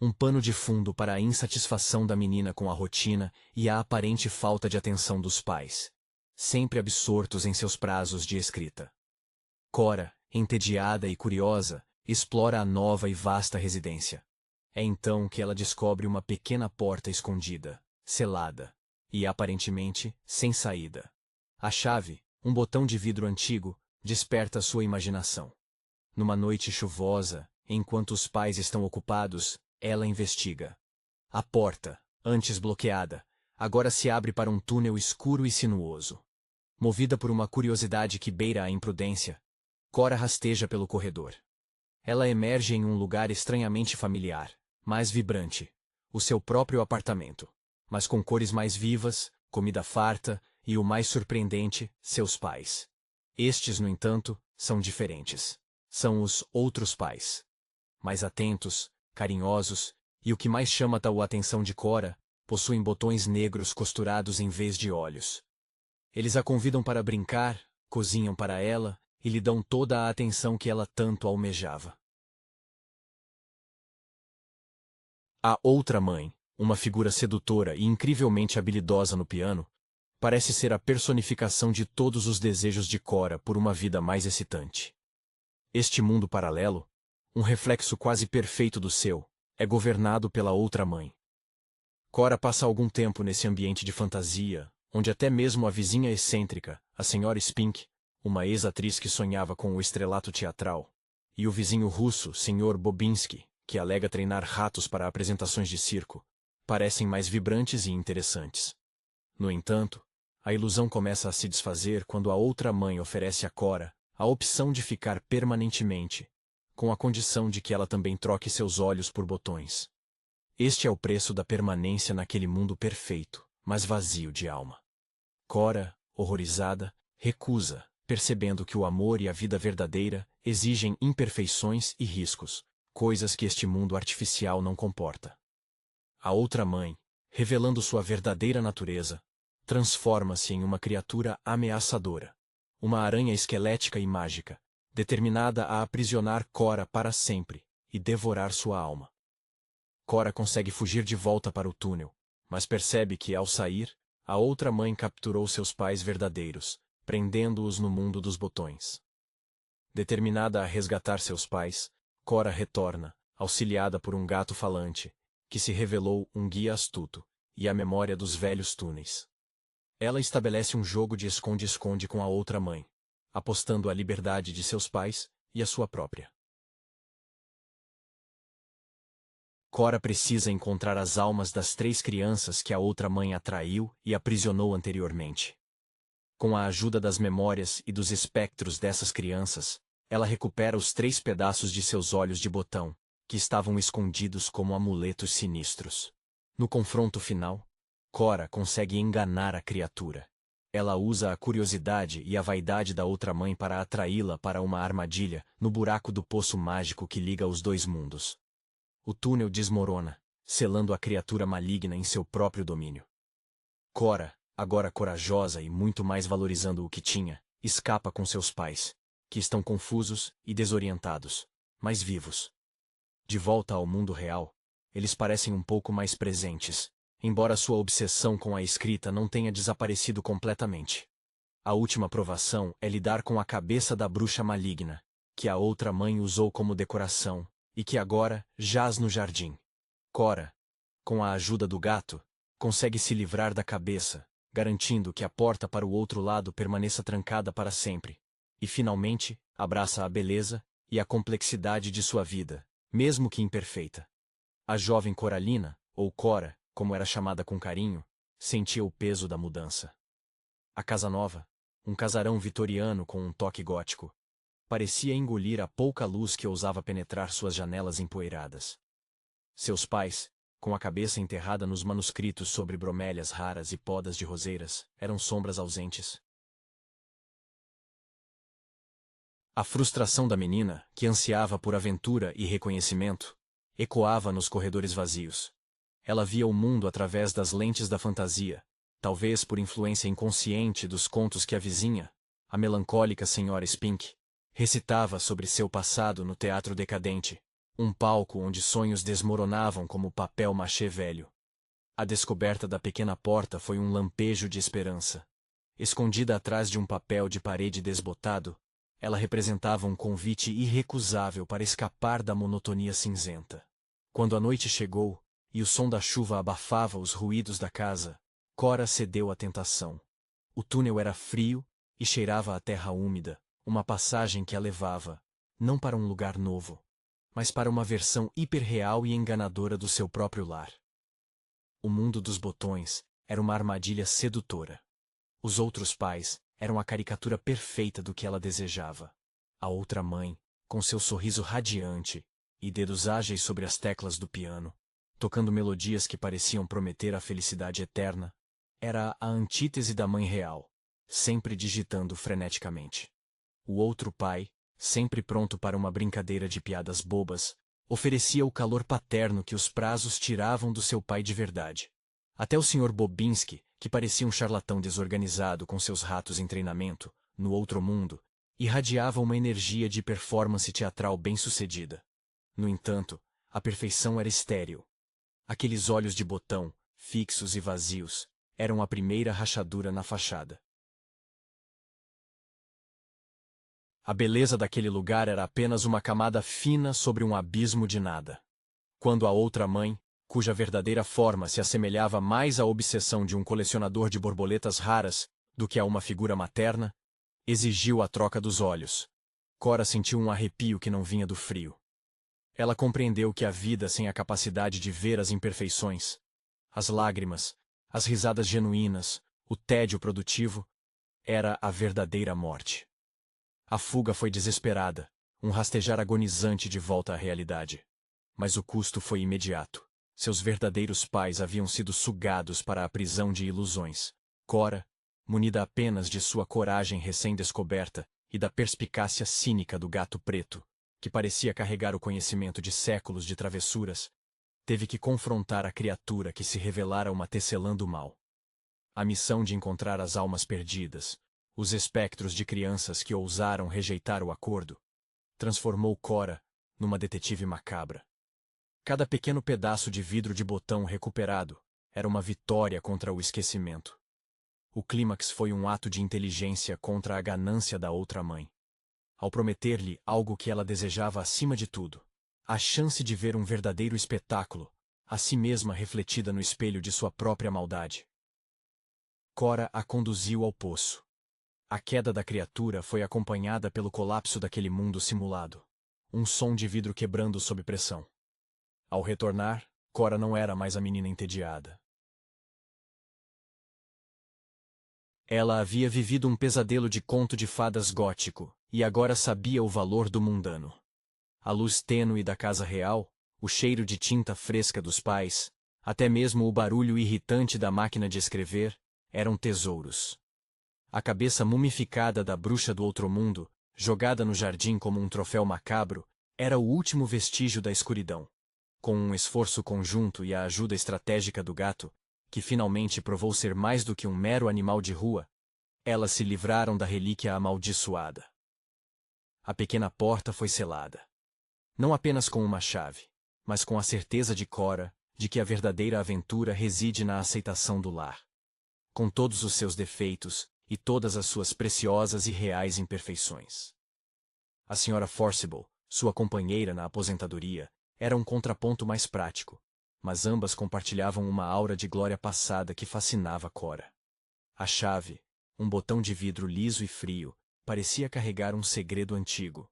Um pano de fundo para a insatisfação da menina com a rotina e a aparente falta de atenção dos pais, sempre absortos em seus prazos de escrita. Cora, entediada e curiosa, explora a nova e vasta residência. É então que ela descobre uma pequena porta escondida, selada, e aparentemente sem saída. A chave, um botão de vidro antigo, desperta sua imaginação. Numa noite chuvosa, enquanto os pais estão ocupados, ela investiga. A porta, antes bloqueada, agora se abre para um túnel escuro e sinuoso. Movida por uma curiosidade que beira a imprudência, Cora rasteja pelo corredor. Ela emerge em um lugar estranhamente familiar, mais vibrante, o seu próprio apartamento, mas com cores mais vivas, comida farta e, o mais surpreendente, seus pais. Estes, no entanto, são diferentes. São os outros pais. Mais atentos, carinhosos, e o que mais chama a atenção de Cora, possuem botões negros costurados em vez de olhos. Eles a convidam para brincar, cozinham para ela e lhe dão toda a atenção que ela tanto almejava. A outra mãe, uma figura sedutora e incrivelmente habilidosa no piano, parece ser a personificação de todos os desejos de Cora por uma vida mais excitante. Este mundo paralelo, um reflexo quase perfeito do seu, é governado pela outra mãe. Cora passa algum tempo nesse ambiente de fantasia, onde até mesmo a vizinha excêntrica, a senhora Spink, uma ex-atriz que sonhava com o estrelato teatral, e o vizinho russo, Sr. Bobinski, que alega treinar ratos para apresentações de circo, parecem mais vibrantes e interessantes. No entanto, a ilusão começa a se desfazer quando a outra mãe oferece a Cora a opção de ficar permanentemente, com a condição de que ela também troque seus olhos por botões. Este é o preço da permanência naquele mundo perfeito, mas vazio de alma. Cora, horrorizada, recusa, percebendo que o amor e a vida verdadeira exigem imperfeições e riscos, coisas que este mundo artificial não comporta. A outra mãe, revelando sua verdadeira natureza, transforma-se em uma criatura ameaçadora, uma aranha esquelética e mágica, determinada a aprisionar Cora para sempre e devorar sua alma. Cora consegue fugir de volta para o túnel, mas percebe que, ao sair, a outra mãe capturou seus pais verdadeiros, prendendo-os no mundo dos botões. Determinada a resgatar seus pais, Cora retorna, auxiliada por um gato falante, que se revelou um guia astuto, e a memória dos velhos túneis. Ela estabelece um jogo de esconde-esconde com a outra mãe, apostando a liberdade de seus pais e a sua própria. Cora precisa encontrar as almas das 3 crianças que a outra mãe atraiu e aprisionou anteriormente. Com a ajuda das memórias e dos espectros dessas crianças, ela recupera os 3 pedaços de seus olhos de botão, que estavam escondidos como amuletos sinistros. No confronto final, Cora consegue enganar a criatura. Ela usa a curiosidade e a vaidade da outra mãe para atraí-la para uma armadilha no buraco do poço mágico que liga os 2 mundos. O túnel desmorona, selando a criatura maligna em seu próprio domínio. Cora, agora corajosa e muito mais valorizando o que tinha, escapa com seus pais, que estão confusos e desorientados, mas vivos. De volta ao mundo real, eles parecem um pouco mais presentes, embora sua obsessão com a escrita não tenha desaparecido completamente. A última provação é lidar com a cabeça da bruxa maligna, que a outra mãe usou como decoração, e que agora jaz no jardim. Cora, com a ajuda do gato, consegue se livrar da cabeça, garantindo que a porta para o outro lado permaneça trancada para sempre, e finalmente abraça a beleza e a complexidade de sua vida, mesmo que imperfeita. A jovem Coralina, ou Cora, como era chamada com carinho, sentia o peso da mudança. A casa nova, um casarão vitoriano com um toque gótico, parecia engolir a pouca luz que ousava penetrar suas janelas empoeiradas. Seus pais, com a cabeça enterrada nos manuscritos sobre bromélias raras e podas de roseiras, eram sombras ausentes. A frustração da menina, que ansiava por aventura e reconhecimento, ecoava nos corredores vazios. Ela via o mundo através das lentes da fantasia, talvez por influência inconsciente dos contos que a vizinha, a melancólica senhora Spink, recitava sobre seu passado no teatro decadente, um palco onde sonhos desmoronavam como papel machê velho. A descoberta da pequena porta foi um lampejo de esperança. Escondida atrás de um papel de parede desbotado, ela representava um convite irrecusável para escapar da monotonia cinzenta. Quando a noite chegou, e o som da chuva abafava os ruídos da casa, Cora cedeu à tentação. O túnel era frio e cheirava a terra úmida, uma passagem que a levava, não para um lugar novo, mas para uma versão hiperreal e enganadora do seu próprio lar. O mundo dos botões era uma armadilha sedutora. Os outros pais eram a caricatura perfeita do que ela desejava. A outra mãe, com seu sorriso radiante e dedos ágeis sobre as teclas do piano, tocando melodias que pareciam prometer a felicidade eterna, era a antítese da mãe real, sempre digitando freneticamente. O outro pai, sempre pronto para uma brincadeira de piadas bobas, oferecia o calor paterno que os prazos tiravam do seu pai de verdade. Até o Sr. Bobinski, que parecia um charlatão desorganizado com seus ratos em treinamento, no outro mundo, irradiava uma energia de performance teatral bem-sucedida. No entanto, a perfeição era estéril. Aqueles olhos de botão, fixos e vazios, eram a primeira rachadura na fachada. A beleza daquele lugar era apenas uma camada fina sobre um abismo de nada. Quando a outra mãe, cuja verdadeira forma se assemelhava mais à obsessão de um colecionador de borboletas raras do que a uma figura materna, exigiu a troca dos olhos, Cora sentiu um arrepio que não vinha do frio. Ela compreendeu que a vida sem a capacidade de ver as imperfeições, as lágrimas, as risadas genuínas, o tédio produtivo, era a verdadeira morte. A fuga foi desesperada, um rastejar agonizante de volta à realidade. Mas o custo foi imediato. Seus verdadeiros pais haviam sido sugados para a prisão de ilusões. Cora, munida apenas de sua coragem recém-descoberta e da perspicácia cínica do gato preto, que parecia carregar o conhecimento de séculos de travessuras, teve que confrontar a criatura que se revelara uma tecelã do mal. A missão de encontrar as almas perdidas, os espectros de crianças que ousaram rejeitar o acordo, transformou Cora numa detetive macabra. Cada pequeno pedaço de vidro de botão recuperado era uma vitória contra o esquecimento. O clímax foi um ato de inteligência contra a ganância da outra mãe. Ao prometer-lhe algo que ela desejava acima de tudo, a chance de ver um verdadeiro espetáculo, a si mesma refletida no espelho de sua própria maldade. Cora a conduziu ao poço. A queda da criatura foi acompanhada pelo colapso daquele mundo simulado. Um som de vidro quebrando sob pressão. Ao retornar, Cora não era mais a menina entediada. Ela havia vivido um pesadelo de conto de fadas gótico, e agora sabia o valor do mundano. A luz tênue da casa real, o cheiro de tinta fresca dos pais, até mesmo o barulho irritante da máquina de escrever, eram tesouros. A cabeça mumificada da bruxa do outro mundo, jogada no jardim como um troféu macabro, era o último vestígio da escuridão. Com um esforço conjunto e a ajuda estratégica do gato, que finalmente provou ser mais do que um mero animal de rua, elas se livraram da relíquia amaldiçoada. A pequena porta foi selada. Não apenas com uma chave, mas com a certeza de Cora de que a verdadeira aventura reside na aceitação do lar. Com todos os seus defeitos e todas as suas preciosas e reais imperfeições. A Sra. Forcible, sua companheira na aposentadoria, era um contraponto mais prático, mas ambas compartilhavam uma aura de glória passada que fascinava Cora. A chave, um botão de vidro liso e frio, parecia carregar um segredo antigo.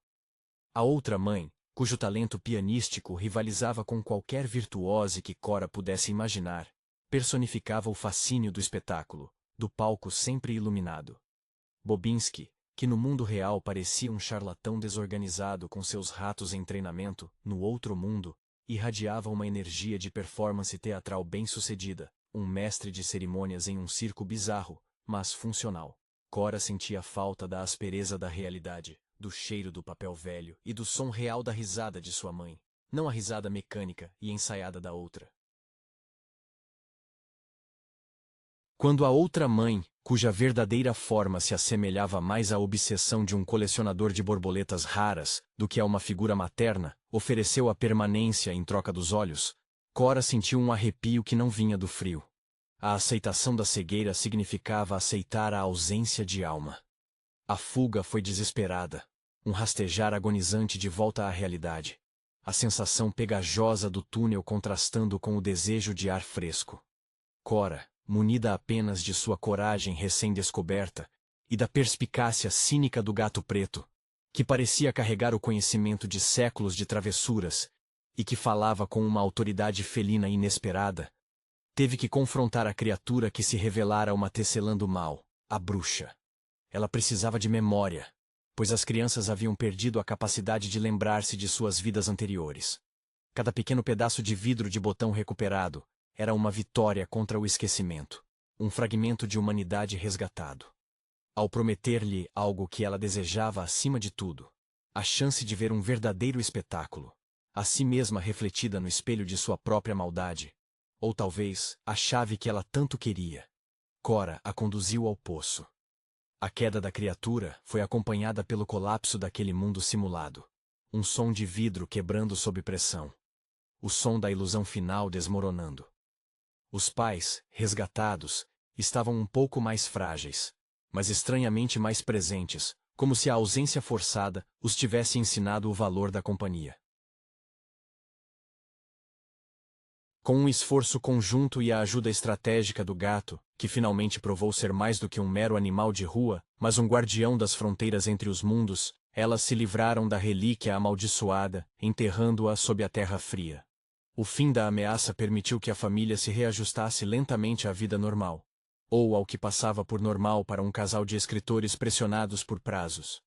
A outra mãe, cujo talento pianístico rivalizava com qualquer virtuose que Cora pudesse imaginar, personificava o fascínio do espetáculo, do palco sempre iluminado. Bobinski, que no mundo real parecia um charlatão desorganizado com seus ratos em treinamento, no outro mundo, irradiava uma energia de performance teatral bem-sucedida, um mestre de cerimônias em um circo bizarro, mas funcional. Cora sentia falta da aspereza da realidade, do cheiro do papel velho e do som real da risada de sua mãe, não a risada mecânica e ensaiada da outra. Quando a outra mãe, cuja verdadeira forma se assemelhava mais à obsessão de um colecionador de borboletas raras do que a uma figura materna, ofereceu a permanência em troca dos olhos, Cora sentiu um arrepio que não vinha do frio. A aceitação da cegueira significava aceitar a ausência de alma. A fuga foi desesperada, um rastejar agonizante de volta à realidade, a sensação pegajosa do túnel contrastando com o desejo de ar fresco. Cora, munida apenas de sua coragem recém-descoberta e da perspicácia cínica do gato preto, que parecia carregar o conhecimento de séculos de travessuras e que falava com uma autoridade felina inesperada, teve que confrontar a criatura que se revelara uma tecelã do mal, a bruxa. Ela precisava de memória, pois as crianças haviam perdido a capacidade de lembrar-se de suas vidas anteriores. Cada pequeno pedaço de vidro de botão recuperado era uma vitória contra o esquecimento, um fragmento de humanidade resgatado. Ao prometer-lhe algo que ela desejava acima de tudo, a chance de ver um verdadeiro espetáculo, a si mesma refletida no espelho de sua própria maldade, ou talvez a chave que ela tanto queria, Cora a conduziu ao poço. A queda da criatura foi acompanhada pelo colapso daquele mundo simulado, um som de vidro quebrando sob pressão, o som da ilusão final desmoronando. Os pais, resgatados, estavam um pouco mais frágeis, mas estranhamente mais presentes, como se a ausência forçada os tivesse ensinado o valor da companhia. Com um esforço conjunto e a ajuda estratégica do gato, que finalmente provou ser mais do que um mero animal de rua, mas um guardião das fronteiras entre os mundos, elas se livraram da relíquia amaldiçoada, enterrando-a sob a terra fria. O fim da ameaça permitiu que a família se reajustasse lentamente à vida normal, ou ao que passava por normal para um casal de escritores pressionados por prazos.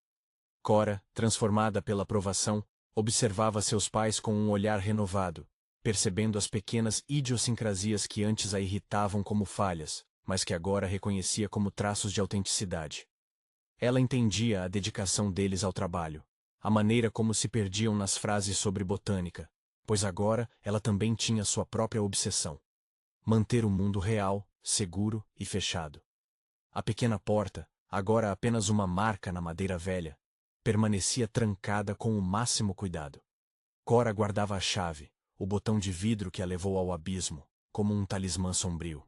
Cora, transformada pela provação, observava seus pais com um olhar renovado, percebendo as pequenas idiosincrasias que antes a irritavam como falhas, mas que agora reconhecia como traços de autenticidade. Ela entendia a dedicação deles ao trabalho, a maneira como se perdiam nas frases sobre botânica, pois agora ela também tinha sua própria obsessão: manter o mundo real, seguro e fechado. A pequena porta, agora apenas uma marca na madeira velha, permanecia trancada com o máximo cuidado. Cora guardava a chave, o botão de vidro que a levou ao abismo, como um talismã sombrio.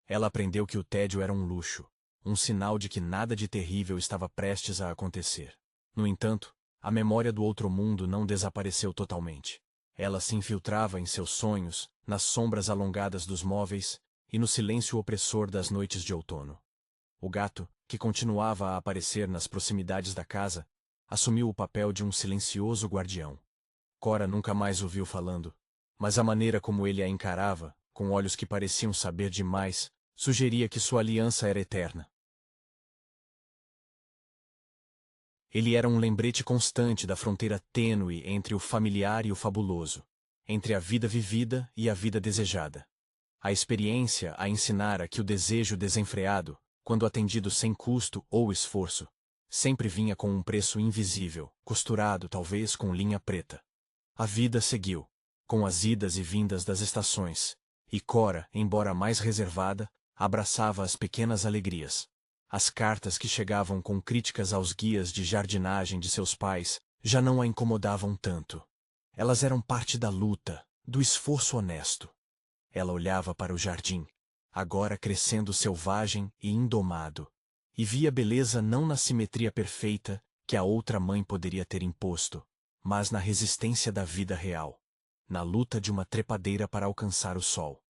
Ela aprendeu que o tédio era um luxo, um sinal de que nada de terrível estava prestes a acontecer. No entanto, a memória do outro mundo não desapareceu totalmente. Ela se infiltrava em seus sonhos, nas sombras alongadas dos móveis e no silêncio opressor das noites de outono. O gato, que continuava a aparecer nas proximidades da casa, assumiu o papel de um silencioso guardião. Cora nunca mais o viu falando, mas a maneira como ele a encarava, com olhos que pareciam saber demais, sugeria que sua aliança era eterna. Ele era um lembrete constante da fronteira tênue entre o familiar e o fabuloso, entre a vida vivida e a vida desejada. A experiência a ensinara que o desejo desenfreado, quando atendido sem custo ou esforço, sempre vinha com um preço invisível, costurado talvez com linha preta. A vida seguiu, com as idas e vindas das estações, e Cora, embora mais reservada, abraçava as pequenas alegrias. As cartas que chegavam com críticas aos guias de jardinagem de seus pais já não a incomodavam tanto. Elas eram parte da luta, do esforço honesto. Ela olhava para o jardim, agora crescendo selvagem e indomado, e via beleza não na simetria perfeita que a outra mãe poderia ter imposto, mas na resistência da vida real, na luta de uma trepadeira para alcançar o sol.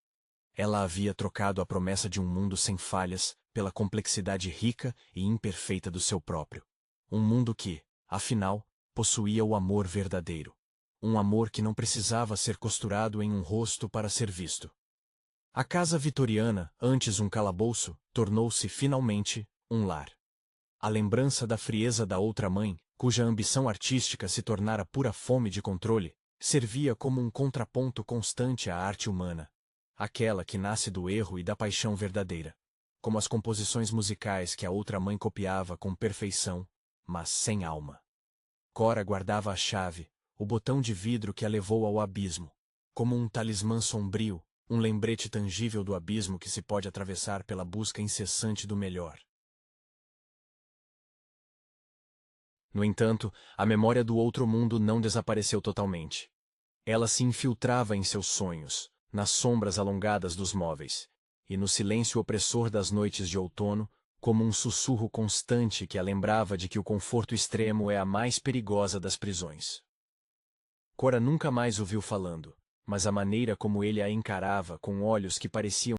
Ela havia trocado a promessa de um mundo sem falhas pela complexidade rica e imperfeita do seu próprio. Um mundo que, afinal, possuía o amor verdadeiro. Um amor que não precisava ser costurado em um rosto para ser visto. A casa vitoriana, antes um calabouço, tornou-se finalmente um lar. A lembrança da frieza da outra mãe, cuja ambição artística se tornara pura fome de controle, servia como um contraponto constante à arte humana, aquela que nasce do erro e da paixão verdadeira, como as composições musicais que a outra mãe copiava com perfeição, mas sem alma. Cora guardava a chave, o botão de vidro que a levou ao abismo, como um talismã sombrio, um lembrete tangível do abismo que se pode atravessar pela busca incessante do melhor. No entanto, a memória do outro mundo não desapareceu totalmente. Ela se infiltrava em seus sonhos, nas sombras alongadas dos móveis, e no silêncio opressor das noites de outono, como um sussurro constante que a lembrava de que o conforto extremo é a mais perigosa das prisões. Cora nunca mais o viu falando, mas a maneira como ele a encarava com olhos que pareciam